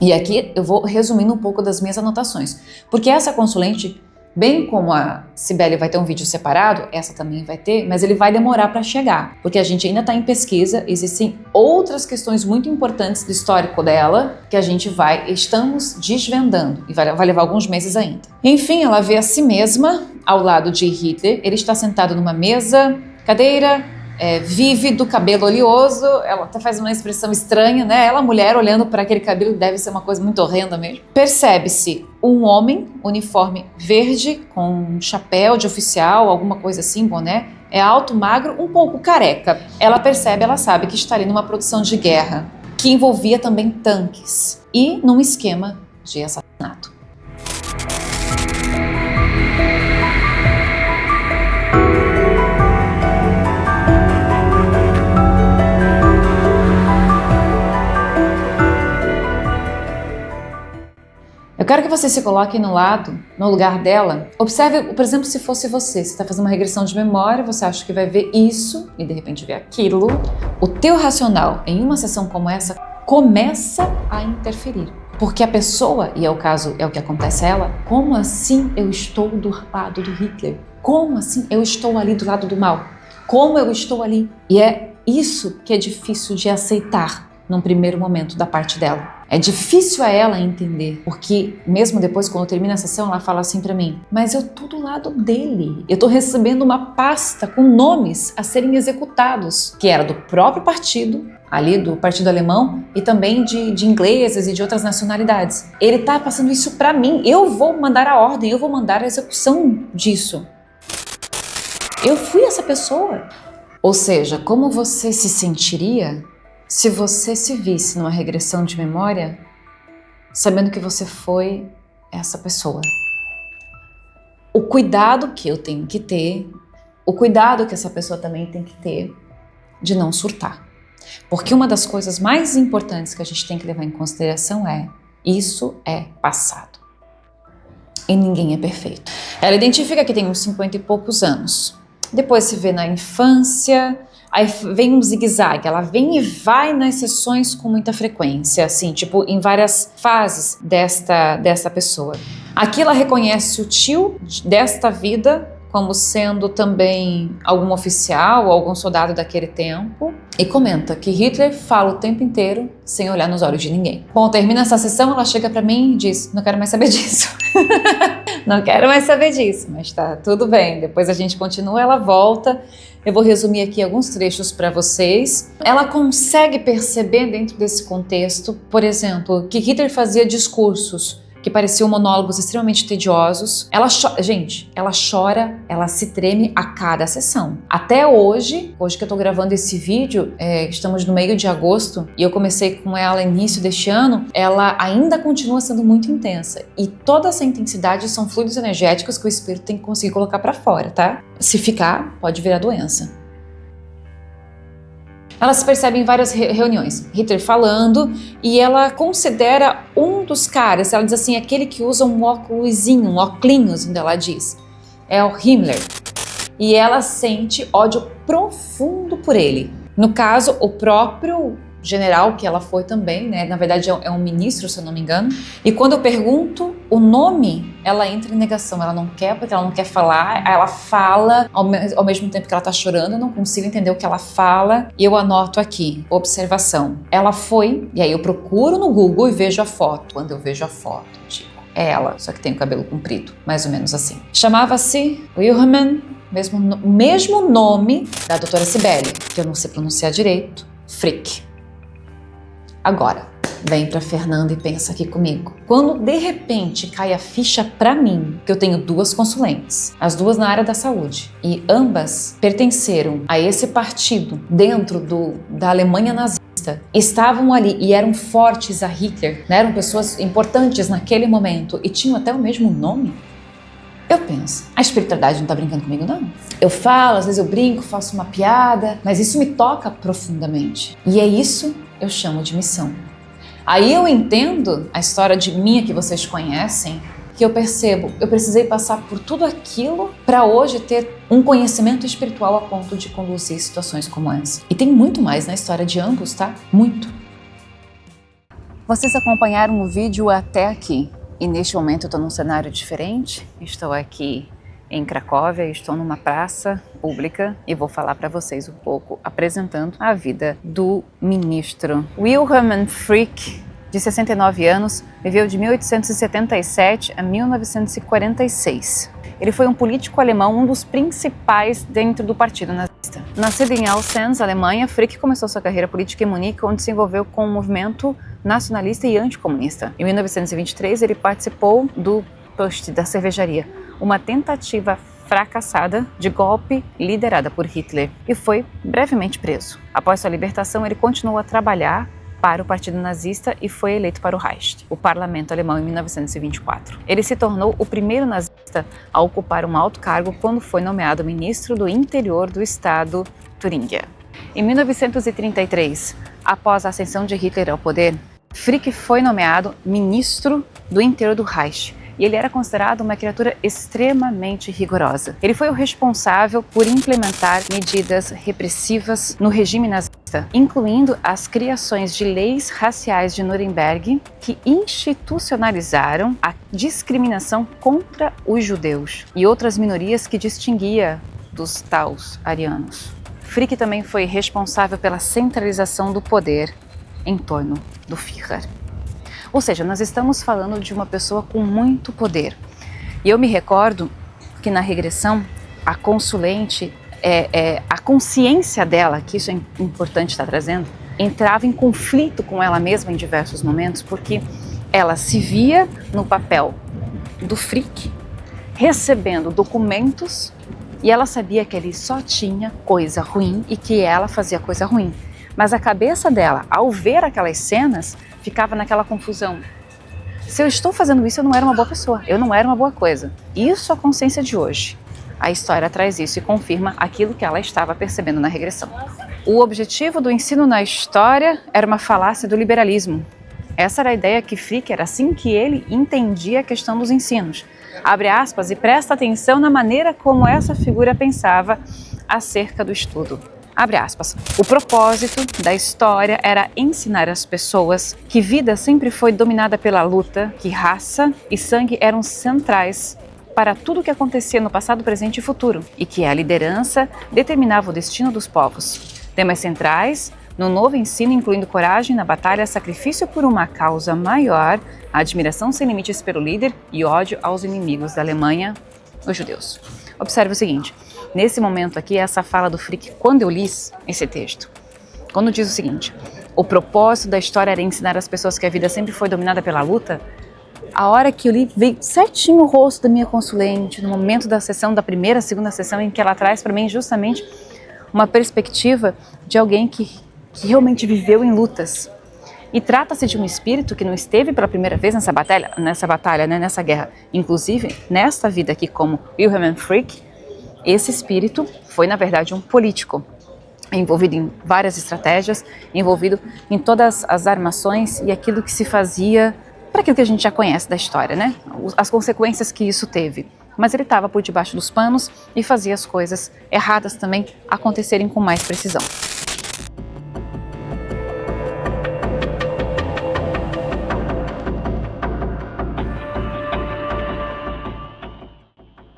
E aqui eu vou resumindo um pouco das minhas anotações, porque essa consulente Bem como a Cibele vai ter um vídeo separado, essa também vai ter, mas ele vai demorar para chegar, porque a gente ainda está em pesquisa, existem outras questões muito importantes do histórico dela que a gente estamos desvendando e vai levar alguns meses ainda. Enfim, ela vê a si mesma ao lado de Hitler, ele está sentado numa mesa, cadeira, vívido, cabelo oleoso, ela até faz uma expressão estranha, né? Ela, mulher, olhando para aquele cabelo, deve ser uma coisa muito horrenda mesmo. Percebe-se um homem, uniforme verde, com um chapéu de oficial, alguma coisa assim, boné, é alto, magro, um pouco careca. Ela percebe, ela sabe que está ali numa produção de guerra, que envolvia também tanques, e num esquema de assassinato. Eu quero que você se coloque no lugar dela. Observe, por exemplo, se fosse você está fazendo uma regressão de memória, você acha que vai ver isso e de repente vê aquilo. O teu racional em uma sessão como essa começa a interferir. Porque a pessoa, e é o que acontece a ela, como assim eu estou do lado do Hitler? Como assim eu estou ali do lado do mal? Como eu estou ali? E é isso que é difícil de aceitar num primeiro momento da parte dela. É difícil a ela entender, porque mesmo depois, quando termina a sessão, ela fala assim pra mim, mas eu tô do lado dele, eu tô recebendo uma pasta com nomes a serem executados, que era do próprio partido, ali do partido alemão, e também de ingleses e de outras nacionalidades. Ele tá passando isso pra mim, eu vou mandar a ordem, eu vou mandar a execução disso. Eu fui essa pessoa. Ou seja, como você se sentiria se você se visse numa regressão de memória, sabendo que você foi essa pessoa? O cuidado que eu tenho que ter, o cuidado que essa pessoa também tem que ter de não surtar. Porque uma das coisas mais importantes que a gente tem que levar em consideração isso é passado. E ninguém é perfeito. Ela identifica que tem uns 50 e poucos anos. Depois se vê na infância. Aí vem um zigue-zague, ela vem e vai nas sessões com muita frequência, assim, tipo, em várias fases desta pessoa. Aqui ela reconhece o tio desta vida como sendo também algum oficial ou algum soldado daquele tempo, e comenta que Hitler fala o tempo inteiro sem olhar nos olhos de ninguém. Bom, termina essa sessão, ela chega pra mim e diz, não quero mais saber disso. Não quero mais saber disso, mas tá tudo bem, depois a gente continua, ela volta. Eu vou resumir aqui alguns trechos para vocês. Ela consegue perceber dentro desse contexto, por exemplo, que Hitler fazia discursos que pareciam monólogos extremamente tediosos. Ela chora, ela se treme a cada sessão. Até hoje que eu tô gravando esse vídeo, estamos no meio de agosto, e eu comecei com ela no início deste ano, ela ainda continua sendo muito intensa. E toda essa intensidade são fluidos energéticos que o espírito tem que conseguir colocar para fora, tá? Se ficar, pode virar doença. Ela se percebe em várias reuniões, Hitler falando, e ela considera um dos caras, ela diz assim, aquele que usa um óculosinho, um óculos, onde ela diz, é o Himmler. E ela sente ódio profundo por ele. No caso, o próprio general, que ela foi também, né? Na verdade é um ministro, se eu não me engano. E quando eu pergunto o nome, ela entra em negação. Ela não quer, porque ela não quer falar. Ela fala ao mesmo tempo que ela tá chorando. Eu não consigo entender o que ela fala. E eu anoto aqui, observação. Ela foi, e aí eu procuro no Google e vejo a foto. Quando eu vejo a foto, digo, é ela, só que tem o cabelo comprido, mais ou menos assim. Chamava-se Wilhelm, mesmo nome da doutora Cibele, que eu não sei pronunciar direito, Frick. Agora, vem pra Fernanda e pensa aqui comigo. Quando de repente cai a ficha pra mim, que eu tenho duas consulentes, as duas na área da saúde, e ambas pertenceram a esse partido dentro da Alemanha nazista, estavam ali e eram fortes a Hitler, né? Eram pessoas importantes naquele momento e tinham até o mesmo nome. Eu penso, a espiritualidade não tá brincando comigo, não? Eu falo, às vezes eu brinco, faço uma piada, mas isso me toca profundamente. E é isso eu chamo de missão. Aí eu entendo a história de minha que vocês conhecem, que eu percebo, eu precisei passar por tudo aquilo para hoje ter um conhecimento espiritual a ponto de conduzir situações como essa. E tem muito mais na história de ambos, tá? Muito. Vocês acompanharam o vídeo até aqui. E neste momento eu estou num cenário diferente, estou aqui em Cracóvia, estou numa praça pública e vou falar para vocês um pouco, apresentando a vida do ministro. Wilhelm Frick, de 69 anos, viveu de 1877 a 1946. Ele foi um político alemão, um dos principais dentro do partido nazista. Nascido em Alsace, Alemanha, Frick começou sua carreira política em Munique, onde se envolveu com o movimento nacionalista e anticomunista. Em 1923, ele participou do Putsch da cervejaria, uma tentativa fracassada de golpe liderada por Hitler, e foi brevemente preso. Após sua libertação, ele continuou a trabalhar para o partido nazista e foi eleito para o Reich, o parlamento alemão, em 1924. Ele se tornou o primeiro nazista a ocupar um alto cargo quando foi nomeado ministro do interior do estado Turingia. Em 1933, após a ascensão de Hitler ao poder, Frick foi nomeado ministro do interior do Reich, e ele era considerado uma criatura extremamente rigorosa. Ele foi o responsável por implementar medidas repressivas no regime nazista, incluindo as criações de leis raciais de Nuremberg, que institucionalizaram a discriminação contra os judeus e outras minorias que distinguia dos taus arianos. Frick também foi responsável pela centralização do poder em torno do Führer. Ou seja, nós estamos falando de uma pessoa com muito poder. E eu me recordo que na regressão, a consulente, a consciência dela, que isso é importante estar trazendo, entrava em conflito com ela mesma em diversos momentos, porque ela se via no papel do Frick, recebendo documentos, e ela sabia que ele só tinha coisa ruim e que ela fazia coisa ruim. Mas a cabeça dela, ao ver aquelas cenas, ficava naquela confusão. Se eu estou fazendo isso, eu não era uma boa pessoa, eu não era uma boa coisa. Isso é a consciência de hoje. A história traz isso e confirma aquilo que ela estava percebendo na regressão. O objetivo do ensino na história era uma falácia do liberalismo. Essa era a ideia que Frick, era assim que ele entendia a questão dos ensinos. Abre aspas e presta atenção na maneira como essa figura pensava acerca do estudo. Abre aspas. O propósito da história era ensinar as pessoas que vida sempre foi dominada pela luta, que raça e sangue eram centrais para tudo o que acontecia no passado, presente e futuro, e que a liderança determinava o destino dos povos. Temas centrais no novo ensino, incluindo coragem na batalha, sacrifício por uma causa maior, admiração sem limites pelo líder e ódio aos inimigos da Alemanha, os judeus. Observe o seguinte. Nesse momento aqui, essa fala do Frick, quando eu li esse texto, quando diz o seguinte: o propósito da história era ensinar as pessoas que a vida sempre foi dominada pela luta, a hora que eu li, veio certinho o rosto da minha consulente, no momento da sessão, da primeira, segunda sessão, em que ela traz para mim justamente uma perspectiva de alguém que realmente viveu em lutas. E trata-se de um espírito que não esteve pela primeira vez nessa batalha, né, nessa guerra. Inclusive, nesta vida aqui, como Wilhelm Frick, esse espírito foi, na verdade, um político, envolvido em várias estratégias, envolvido em todas as armações e aquilo que se fazia, para aquilo que a gente já conhece da história, né? As consequências que isso teve. Mas ele estava por debaixo dos panos e fazia as coisas erradas também acontecerem com mais precisão.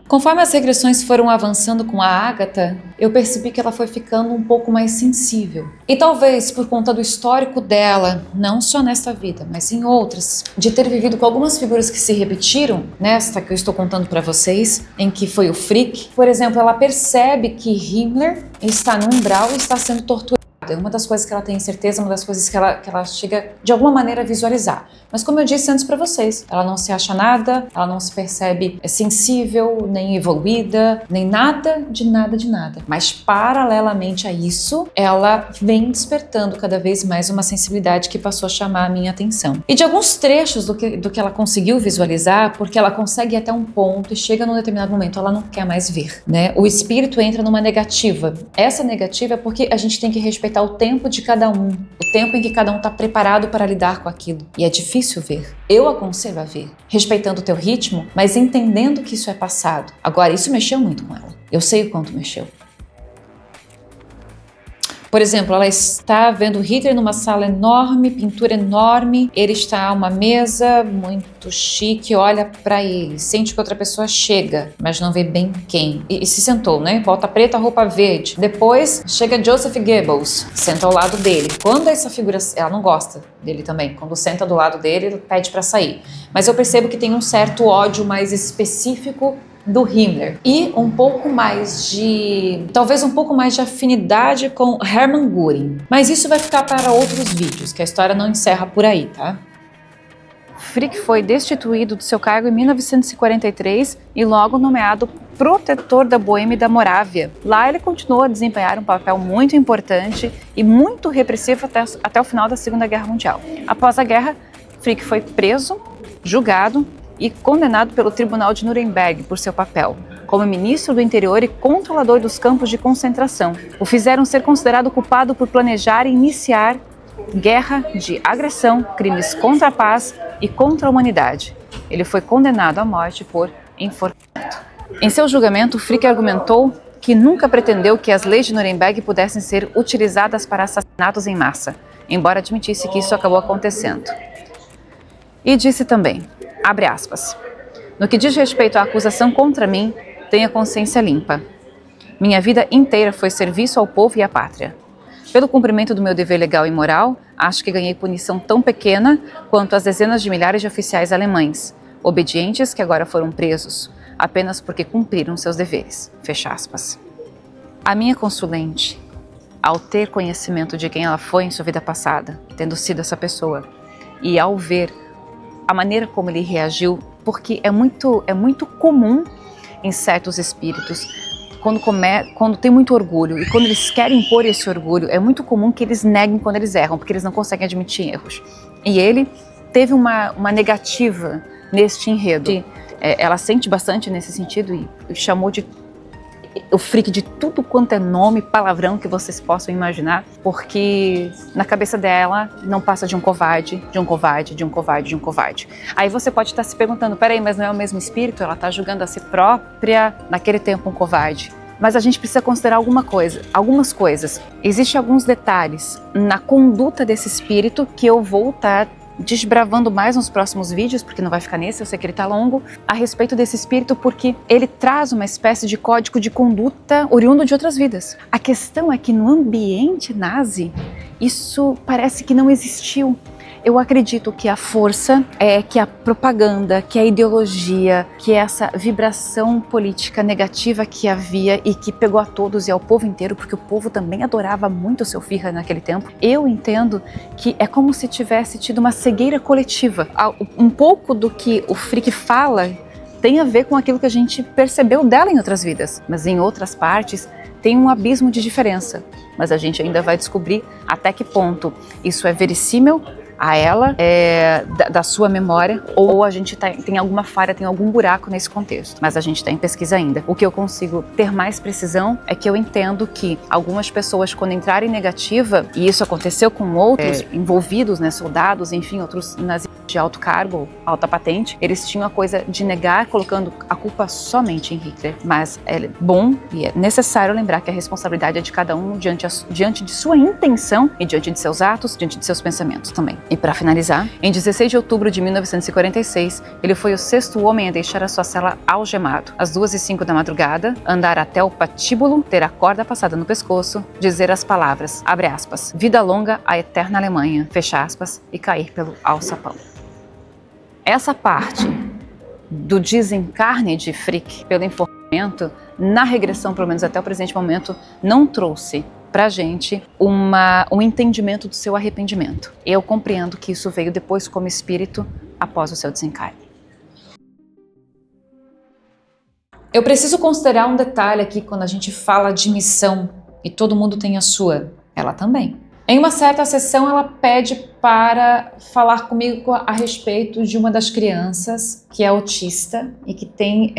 Conforme as regressões foram avançando com a Agatha, eu percebi que ela foi ficando um pouco mais sensível. E talvez por conta do histórico dela, não só nesta vida, mas em outras, de ter vivido com algumas figuras que se repetiram, nesta que eu estou contando para vocês, em que foi o Frick. Por exemplo, ela percebe que Himmler está no umbral e está sendo torturado. É uma das coisas que ela tem certeza, uma das coisas que ela chega de alguma maneira a visualizar. Mas como eu disse antes para vocês, ela não se acha nada, ela não se percebe sensível, nem evoluída, nem nada de nada de nada. Mas paralelamente a isso, ela vem despertando cada vez mais uma sensibilidade que passou a chamar a minha atenção. E de alguns trechos do que ela conseguiu visualizar, porque ela consegue ir até um ponto e chega num determinado momento, ela não quer mais ver, né? O espírito entra numa negativa. Essa negativa é porque a gente tem que respeitar o tempo de cada um, o tempo em que cada um está preparado para lidar com aquilo. E é difícil ver. Eu aconselho a ver, respeitando o teu ritmo, mas entendendo que isso é passado. Agora, isso mexeu muito com ela. Eu sei o quanto mexeu. Por exemplo, ela está vendo Hitler numa sala enorme, pintura enorme, ele está a uma mesa muito chique, olha para ele, sente que outra pessoa chega, mas não vê bem quem. E se sentou, né? Volta preta, roupa verde. Depois chega Joseph Goebbels, senta ao lado dele. Quando essa figura, ela não gosta dele também, quando senta do lado dele, ele pede para sair. Mas eu percebo que tem um certo ódio mais específico do Himmler e um pouco mais de, talvez um pouco mais de afinidade com Hermann Göring. Mas isso vai ficar para outros vídeos, que a história não encerra por aí, tá? Frick foi destituído do seu cargo em 1943 e logo nomeado protetor da Boêmia e da Morávia. Lá ele continuou a desempenhar um papel muito importante e muito repressivo até o final da Segunda Guerra Mundial. Após a guerra, Frick foi preso, julgado e condenado pelo Tribunal de Nuremberg por seu papel como ministro do interior e controlador dos campos de concentração. O fizeram ser considerado culpado por planejar e iniciar guerra de agressão, crimes contra a paz e contra a humanidade. Ele foi condenado à morte por enforcamento. Em seu julgamento, Frick argumentou que nunca pretendeu que as leis de Nuremberg pudessem ser utilizadas para assassinatos em massa, embora admitisse que isso acabou acontecendo. E disse também, abre aspas, no que diz respeito à acusação contra mim, tenho a consciência limpa. Minha vida inteira foi serviço ao povo e à pátria. Pelo cumprimento do meu dever legal e moral, acho que ganhei punição tão pequena quanto as dezenas de milhares de oficiais alemães, obedientes que agora foram presos, apenas porque cumpriram seus deveres. Fecha aspas. A minha consulente, ao ter conhecimento de quem ela foi em sua vida passada, tendo sido essa pessoa, e ao ver a maneira como ele reagiu, porque é muito comum em certos espíritos, quando tem muito orgulho e quando eles querem impor esse orgulho, é muito comum que eles neguem quando eles erram, porque eles não conseguem admitir erros. E ele teve uma negativa neste enredo. Ela sente bastante nesse sentido e chamou o Frick de tudo quanto é nome, palavrão que vocês possam imaginar, porque na cabeça dela não passa de um covarde, de um covarde, de um covarde, de um covarde. Aí você pode estar se perguntando, peraí, mas não é o mesmo espírito? Ela está julgando a si própria, naquele tempo, um covarde. Mas a gente precisa considerar algumas coisas. Existem alguns detalhes na conduta desse espírito que eu vou estar desbravando mais nos próximos vídeos, porque não vai ficar nesse, eu sei que ele tá longo, a respeito desse espírito, porque ele traz uma espécie de código de conduta oriundo de outras vidas. A questão é que no ambiente nazi, isso parece que não existiu. Eu acredito que a força, que a propaganda, que a ideologia, que essa vibração política negativa que havia e que pegou a todos e ao povo inteiro, porque o povo também adorava muito o seu Führer naquele tempo, eu entendo que é como se tivesse tido uma cegueira coletiva. Um pouco do que o Frick fala tem a ver com aquilo que a gente percebeu dela em outras vidas, mas em outras partes tem um abismo de diferença. Mas a gente ainda vai descobrir até que ponto isso é verossímil a ela, da sua memória, ou a gente tem alguma falha, tem algum buraco nesse contexto. Mas a gente está em pesquisa ainda. O que eu consigo ter mais precisão é que eu entendo que algumas pessoas, quando entrarem negativa, e isso aconteceu com outros envolvidos, né, soldados, enfim, outros nazistas de alto cargo, alta patente, eles tinham a coisa de negar, colocando a culpa somente em Hitler. Mas é bom e é necessário lembrar que a responsabilidade é de cada um diante de sua intenção e diante de seus atos, diante de seus pensamentos também. E para finalizar, em 16 de outubro de 1946, ele foi o 6º homem a deixar a sua cela algemado. Às 2h05 da madrugada, andar até o patíbulo, ter a corda passada no pescoço, dizer as palavras, abre aspas, vida longa à eterna Alemanha, fecha aspas, e cair pelo alçapão. Essa parte do desencarne de Frick pelo enforcamento, na regressão, pelo menos até o presente momento, não trouxe pra gente um entendimento do seu arrependimento. Eu compreendo que isso veio depois como espírito após o seu desencarne. Eu preciso considerar um detalhe aqui quando a gente fala de missão e todo mundo tem a sua, ela também. Em uma certa sessão, ela pede para falar comigo a respeito de uma das crianças que é autista e que tem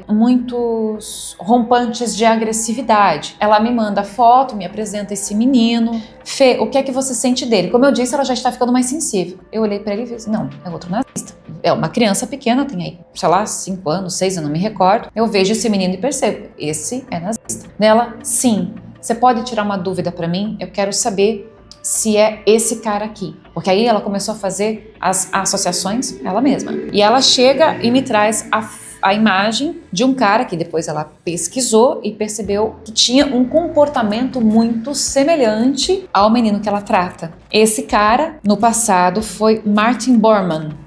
muitos rompantes de agressividade. Ela me manda foto, me apresenta esse menino. Fê, o que é que você sente dele? Como eu disse, ela já está ficando mais sensível. Eu olhei para ele e disse, não, é outro nazista. É uma criança pequena, tem aí, sei lá, 5 anos, 6, eu não me recordo. Eu vejo esse menino e percebo, esse é nazista. Nela, sim. você pode tirar uma dúvida para mim? Eu quero saber se é esse cara aqui. Porque aí ela começou a fazer as associações ela mesma. E ela chega e me traz a imagem de um cara que depois ela pesquisou e percebeu que tinha um comportamento muito semelhante ao menino que ela trata. Esse cara, no passado, foi Martin Bormann.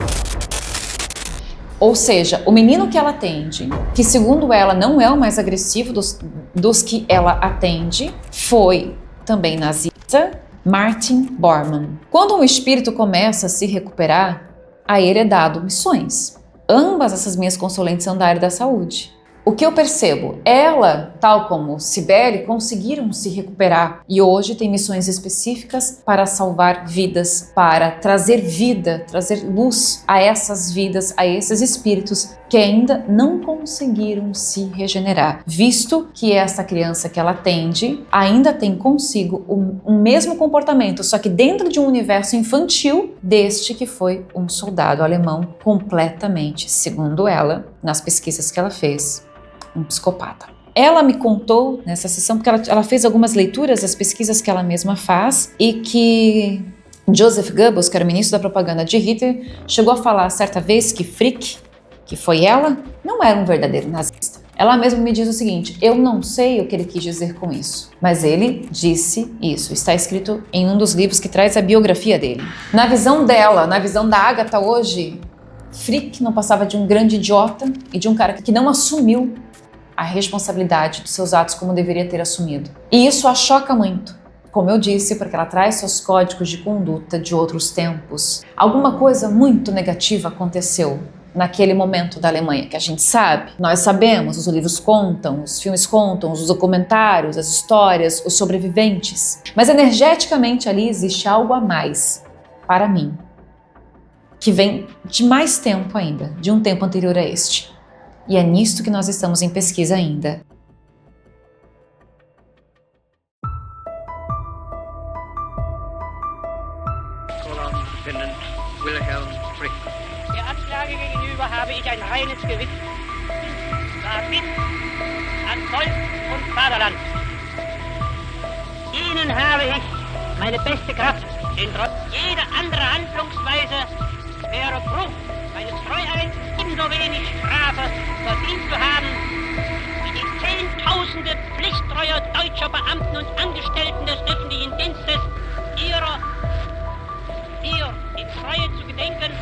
Ou seja, o menino que ela atende, que segundo ela não é o mais agressivo dos que ela atende, foi também nazista, Martin Bormann. Quando um espírito começa a se recuperar, a ele é dado missões. Ambas essas minhas consulentes são da área da saúde. O que eu percebo? Ela, tal como Cibele, conseguiram se recuperar e hoje tem missões específicas para salvar vidas, para trazer vida, trazer luz a essas vidas, a esses espíritos que ainda não conseguiram se regenerar, visto que essa criança que ela atende ainda tem consigo o mesmo comportamento, só que dentro de um universo infantil deste que foi um soldado alemão completamente, segundo ela, nas pesquisas que ela fez, um psicopata. Ela me contou nessa sessão, porque ela fez algumas leituras das pesquisas que ela mesma faz e que Joseph Goebbels, que era o ministro da propaganda de Hitler, chegou a falar certa vez que Frick, que foi ela, não era um verdadeiro nazista. Ela mesma me diz o seguinte: eu não sei o que ele quis dizer com isso, mas ele disse isso. Está escrito em um dos livros que traz a biografia dele. Na visão dela, na visão da Agatha hoje, Frick não passava de um grande idiota e de um cara que não assumiu a responsabilidade dos seus atos como deveria ter assumido. E isso a choca muito. Como eu disse, porque ela traz seus códigos de conduta de outros tempos. Alguma coisa muito negativa aconteceu naquele momento da Alemanha, que a gente sabe. Nós sabemos, os livros contam, os filmes contam, os documentários, as histórias, os sobreviventes. Mas energeticamente ali existe algo a mais, para mim, que vem de mais tempo ainda, de um tempo anterior a este. E é nisto que nós estamos em pesquisa ainda.
Wilhelm Frick.
Der Anklage gegenüber habe ich ein reines Gewissen. Zwar bis an Volk und Vaterland. Ihnen habe ich meine beste Kraft, denn trotz jeder andere Handlungsweise wäre Bruch meines Treueeids ebenso wenig Strafe verdient zu haben, wie die Zehntausende pflichttreuer deutscher Beamten und Angestellten des öffentlichen Dienstes ihrer in Treue zu gedenken.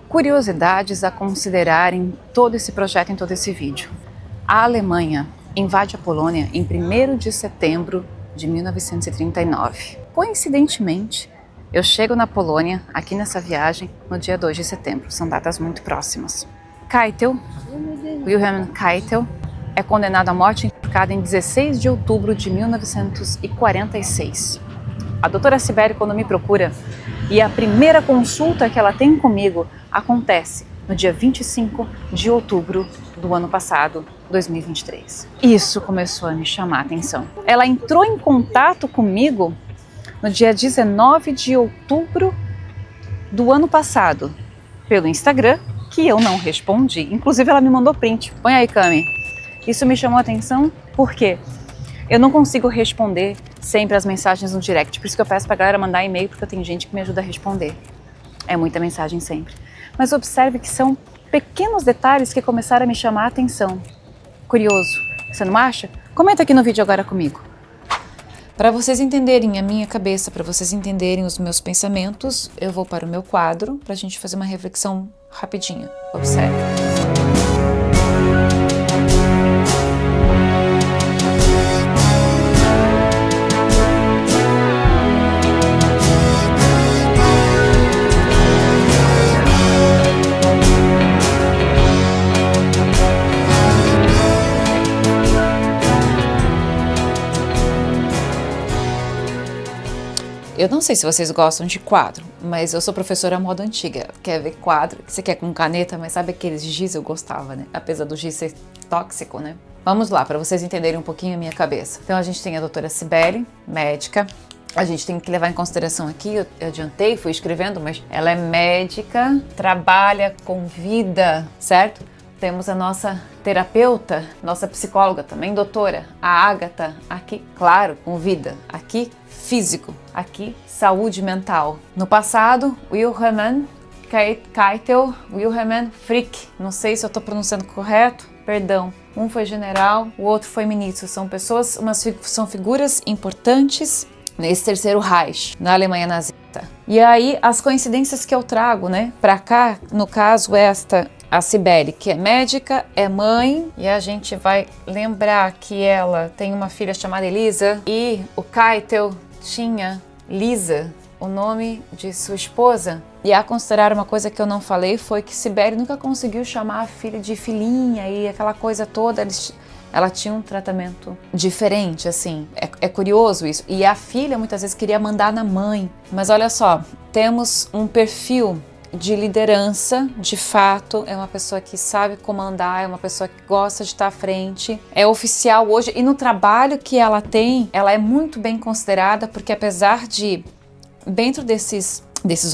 Curiosidades a considerar em todo esse projeto, em todo esse vídeo. A Alemanha invade a Polônia em 1º de setembro de 1939. Coincidentemente, eu chego na Polônia, aqui nessa viagem, no dia 2 de setembro. São datas muito próximas. Keitel, Wilhelm Keitel, é condenado à morte enforcado em 16 de outubro de 1946. A doutora Cibele, quando me procura, e a primeira consulta que ela tem comigo acontece no dia 25 de outubro do ano passado, 2023. Isso começou a me chamar a atenção. Ela entrou em contato comigo no dia 19 de outubro do ano passado, pelo Instagram, que eu não respondi. Inclusive, ela me mandou print. Põe aí, Cami. Isso me chamou a atenção porque eu não consigo responder sempre as mensagens no direct. Por isso que eu peço pra galera mandar e-mail, porque tem gente que me ajuda a responder. É muita mensagem sempre. Mas observe que são pequenos detalhes que começaram a me chamar a atenção. Curioso. Você não acha? Comenta aqui no vídeo agora comigo. Para vocês entenderem a minha cabeça, para vocês entenderem os meus pensamentos, eu vou para o meu quadro para a gente fazer uma reflexão rapidinha. Observe. Eu não sei se vocês gostam de quadro, mas eu sou professora à moda antiga. Quer ver quadro? Você quer com caneta, mas sabe aqueles giz? Eu gostava, né? Apesar do giz ser tóxico, né? Vamos lá, para vocês entenderem um pouquinho a minha cabeça. Então a gente tem a doutora Cibele, médica. A gente tem que levar em consideração aqui, eu adiantei, fui escrevendo, mas ela é médica, trabalha com vida, certo?
Temos a nossa terapeuta, nossa psicóloga também, doutora, a Ágata, aqui, claro, com vida, aqui, físico, aqui, saúde mental. No passado, Wilhelm Keitel, Wilhelm Frick, não sei se eu estou pronunciando correto, perdão. Um foi general, o outro foi ministro. São pessoas, são figuras importantes nesse terceiro Reich, na Alemanha nazista. E aí, as coincidências que eu trago, né, pra cá, no caso, a Cibele, que é médica, é mãe, e a gente vai lembrar que ela tem uma filha chamada Elisa, e o Keitel tinha Lisa, o nome de sua esposa. E a considerar uma coisa que eu não falei foi que Cibele nunca conseguiu chamar a filha de filhinha e aquela coisa toda. Ela tinha um tratamento diferente, assim. É curioso isso. E a filha muitas vezes queria mandar na mãe. Mas olha só, temos um perfil de liderança, de fato, é uma pessoa que sabe comandar, é uma pessoa que gosta de estar à frente, é oficial hoje. E no trabalho que ela tem, ela é muito bem considerada, porque apesar de, dentro desses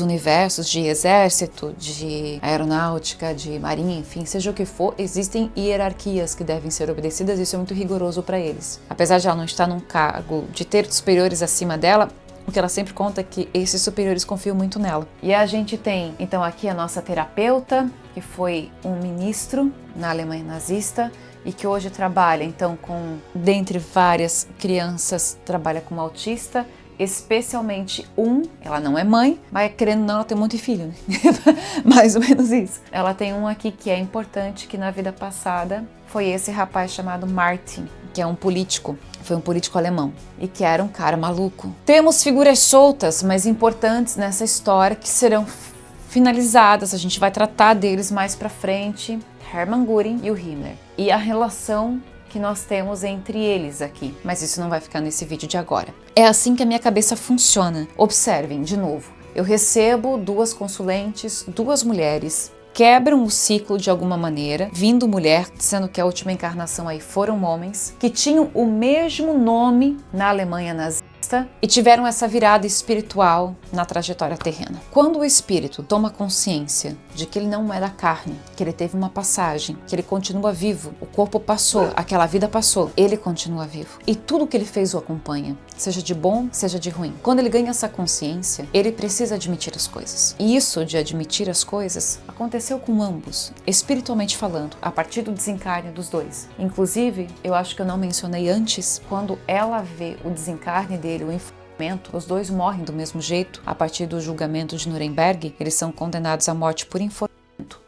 universos de exército, de aeronáutica, de marinha, enfim, seja o que for, existem hierarquias que devem ser obedecidas, e isso é muito rigoroso para eles. Apesar de ela não estar num cargo de ter superiores acima dela, o que ela sempre conta é que esses superiores confiam muito nela. E a gente tem, então, aqui a nossa terapeuta, que foi um ministro na Alemanha nazista, e que hoje trabalha, então, dentre várias crianças, trabalha como autista, especialmente ela não é mãe, mas querendo ou não, ela tem um monte de filho, né? Mais ou menos isso. Ela tem um aqui que é importante, que na vida passada foi esse rapaz chamado Martin, que é um político, foi um político alemão, e que era um cara maluco. Temos figuras soltas, mas importantes nessa história, que serão finalizadas, a gente vai tratar deles mais pra frente, Hermann Göring e o Himmler. E a relação que nós temos entre eles aqui, mas isso não vai ficar nesse vídeo de agora. É assim que a minha cabeça funciona. Observem, de novo, eu recebo 2 consulentes, 2 mulheres, quebram o ciclo de alguma maneira, vindo mulher, sendo que a última encarnação aí foram homens, que tinham o mesmo nome na Alemanha nazista e tiveram essa virada espiritual na trajetória terrena. Quando o espírito toma consciência de que ele não é da carne, que ele teve uma passagem, que ele continua vivo, o corpo passou, aquela vida passou, ele continua vivo. E tudo que ele fez o acompanha, seja de bom, seja de ruim. Quando ele ganha essa consciência, ele precisa admitir as coisas. E isso de admitir as coisas aconteceu com ambos, espiritualmente falando, a partir do desencarne dos dois. Inclusive, eu acho que eu não mencionei antes, quando ela vê o desencarne dele, o enforcamento, os dois morrem do mesmo jeito. A partir do julgamento de Nuremberg, eles são condenados à morte por enforcamento.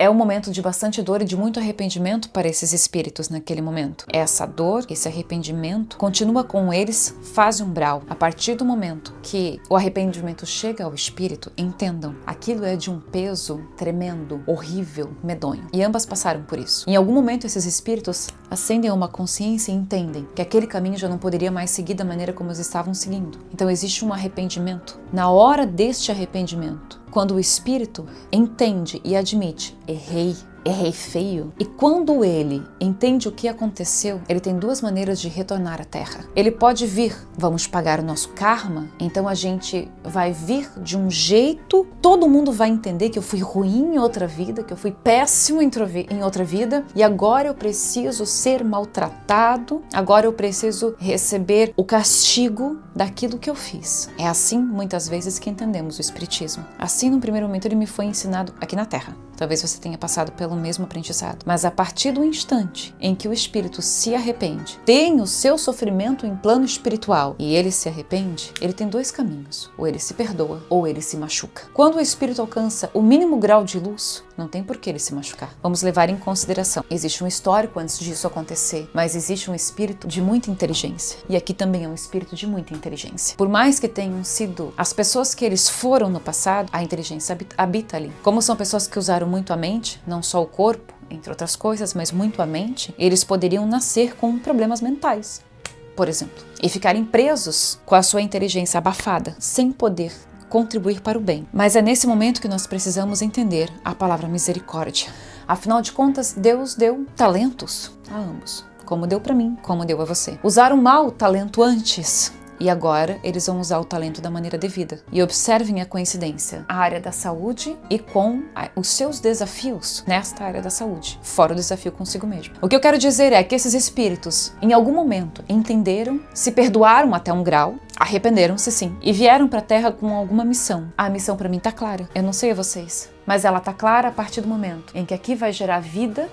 É um momento de bastante dor e de muito arrependimento para esses espíritos naquele momento. Essa dor, esse arrependimento, continua com eles fase umbral. A partir do momento que o arrependimento chega ao espírito, entendam, aquilo é de um peso tremendo, horrível, medonho. E ambas passaram por isso. Em algum momento esses espíritos acendem a uma consciência e entendem que aquele caminho já não poderia mais seguir da maneira como eles estavam seguindo. Então existe um arrependimento. Na hora deste arrependimento, quando o espírito entende e admite, errei feio. E quando ele entende o que aconteceu, ele tem 2 maneiras de retornar à Terra. Ele pode vir, vamos pagar o nosso karma, então a gente vai vir de um jeito, todo mundo vai entender que eu fui ruim em outra vida, que eu fui péssimo em outra vida, e agora eu preciso ser maltratado, agora eu preciso receber o castigo daquilo que eu fiz. É assim, muitas vezes, que entendemos o Espiritismo. Assim, no primeiro momento, ele me foi ensinado aqui na Terra. Talvez você tenha passado pelo mesmo aprendizado. Mas a partir do instante em que o espírito se arrepende, tem o seu sofrimento em plano espiritual e ele se arrepende, ele tem 2 caminhos. Ou ele se perdoa, ou ele se machuca. Quando o espírito alcança o mínimo grau de luz, não tem por que ele se machucar. Vamos levar em consideração. Existe um histórico antes disso acontecer, mas existe um espírito de muita inteligência. E aqui também é um espírito de muita inteligência. Por mais que tenham sido as pessoas que eles foram no passado, a inteligência habita ali. Como são pessoas que usaram muito a mente, não só o corpo, entre outras coisas, mas muito a mente, eles poderiam nascer com problemas mentais, por exemplo, e ficarem presos com a sua inteligência abafada, sem poder contribuir para o bem. Mas é nesse momento que nós precisamos entender a palavra misericórdia. Afinal de contas, Deus deu talentos a ambos, como deu para mim, como deu a você. Usaram mal o talento antes e agora eles vão usar o talento da maneira devida. E observem a coincidência, a área da saúde e com os seus desafios nesta área da saúde, fora o desafio consigo mesmo. O que eu quero dizer é que esses espíritos, em algum momento, entenderam, se perdoaram até um grau, arrependeram-se sim, e vieram para a Terra com alguma missão. A missão para mim tá clara, eu não sei a vocês, mas ela tá clara a partir do momento em que aqui vai gerar vida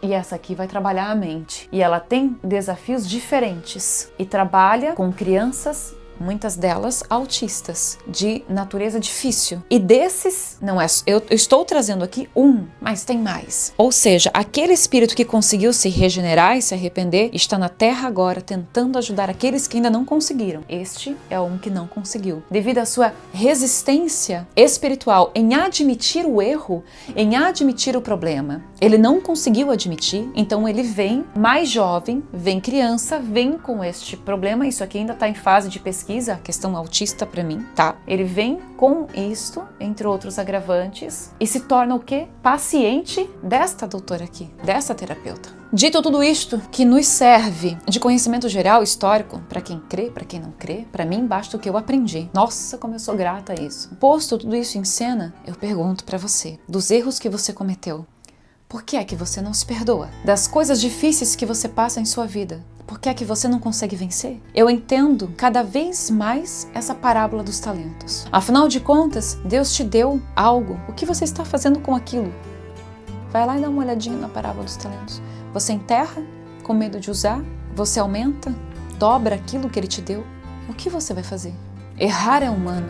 e essa aqui vai trabalhar a mente. E ela tem desafios diferentes e trabalha com crianças, muitas delas autistas, de natureza difícil. E desses, não é, eu estou trazendo aqui mas tem mais. Ou seja, aquele espírito que conseguiu se regenerar e se arrepender, está na Terra agora tentando ajudar aqueles que ainda não conseguiram. Este é um que não conseguiu. Devido à sua resistência espiritual em admitir o erro, em admitir o problema. Ele não conseguiu admitir, então ele vem mais jovem, vem criança, vem com este problema. Isso aqui ainda está em fase de pesquisa, a questão autista para mim, tá? Ele vem com isto, entre outros agravantes, e se torna o quê? Paciente desta doutora aqui, dessa terapeuta. Dito tudo isto, que nos serve de conhecimento geral, histórico, para quem crê, para quem não crê, para mim basta o que eu aprendi. Nossa, como eu sou grata a isso. Posto tudo isso em cena, eu pergunto para você, dos erros que você cometeu, por que é que você não se perdoa? Das coisas difíceis que você passa em sua vida, por que é que você não consegue vencer? Eu entendo cada vez mais essa parábola dos talentos. Afinal de contas, Deus te deu algo. O que você está fazendo com aquilo? Vai lá e dá uma olhadinha na parábola dos talentos. Você enterra com medo de usar? Você aumenta? Dobra aquilo que Ele te deu? O que você vai fazer? Errar é humano.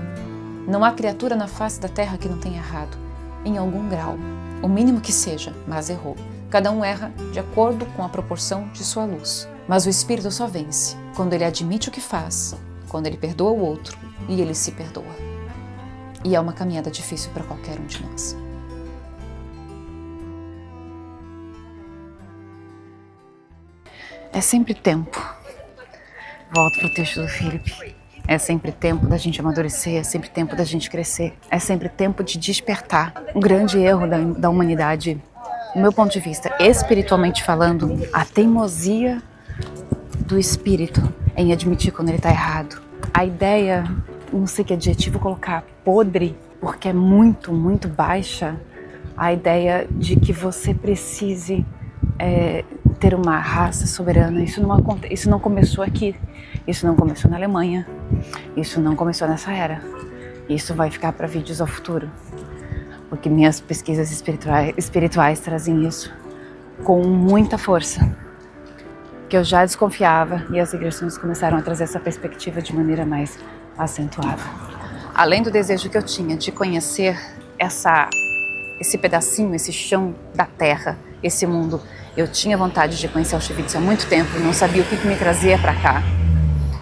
Não há criatura na face da terra que não tenha errado. Em algum grau. O mínimo que seja, mas errou. Cada um erra de acordo com a proporção de sua luz. Mas o espírito só vence quando ele admite o que faz, quando ele perdoa o outro e ele se perdoa. E é uma caminhada difícil para qualquer um de nós. É sempre tempo. Volto para o texto do Filipe. É sempre tempo da gente amadurecer, é sempre tempo da gente crescer, é sempre tempo de despertar. Um grande erro da humanidade, do meu ponto de vista, espiritualmente falando, a teimosia do espírito em admitir quando ele está errado. A ideia, não sei que adjetivo colocar, podre, porque é muito, muito baixa, a ideia de que você precise ter uma raça soberana. Isso não começou aqui, isso não começou na Alemanha, isso não começou nessa era. Isso vai ficar para vídeos ao futuro, porque minhas pesquisas espirituais trazem isso com muita força, que eu já desconfiava, e as regressões começaram a trazer essa perspectiva de maneira mais acentuada. Além do desejo que eu tinha de conhecer esse pedacinho, esse chão da terra, esse mundo, eu tinha vontade de conhecer Auschwitz há muito tempo, não sabia o que me trazia para cá.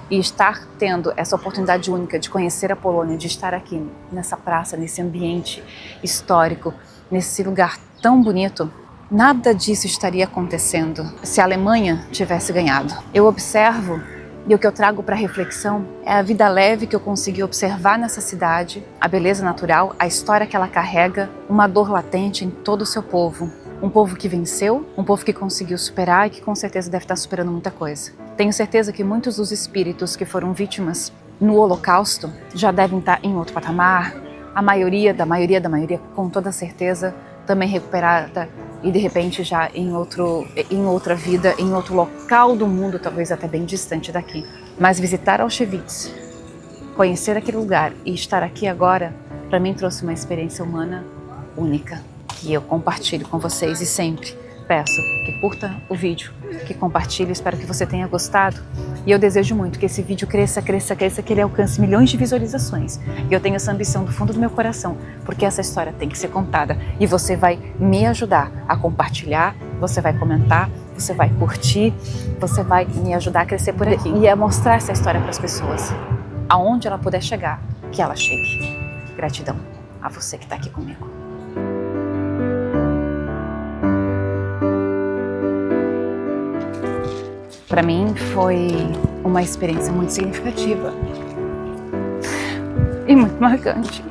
E estar tendo essa oportunidade única de conhecer a Polônia, de estar aqui nessa praça, nesse ambiente histórico, nesse lugar tão bonito, nada disso estaria acontecendo se a Alemanha tivesse ganhado. Eu observo, e o que eu trago para reflexão é a vida leve que eu consegui observar nessa cidade, a beleza natural, a história que ela carrega, uma dor latente em todo o seu povo. Um povo que venceu, um povo que conseguiu superar e que com certeza deve estar superando muita coisa. Tenho certeza que muitos dos espíritos que foram vítimas no Holocausto já devem estar em outro patamar. A maioria, com toda certeza, também recuperada e de repente já em outra vida, em outro local do mundo, talvez até bem distante daqui. Mas visitar Auschwitz, conhecer aquele lugar e estar aqui agora, para mim trouxe uma experiência humana única, que eu compartilho com vocês e sempre peço que curta o vídeo, que compartilhe, espero que você tenha gostado. E eu desejo muito que esse vídeo cresça, que ele alcance milhões de visualizações. E eu tenho essa ambição do fundo do meu coração, porque essa história tem que ser contada. E você vai me ajudar a compartilhar, você vai comentar, você vai curtir, você vai me ajudar a crescer por aqui. E a mostrar essa história para as pessoas. Aonde ela puder chegar, que ela chegue. Gratidão a você que está aqui comigo. Para mim foi uma experiência muito significativa e muito marcante.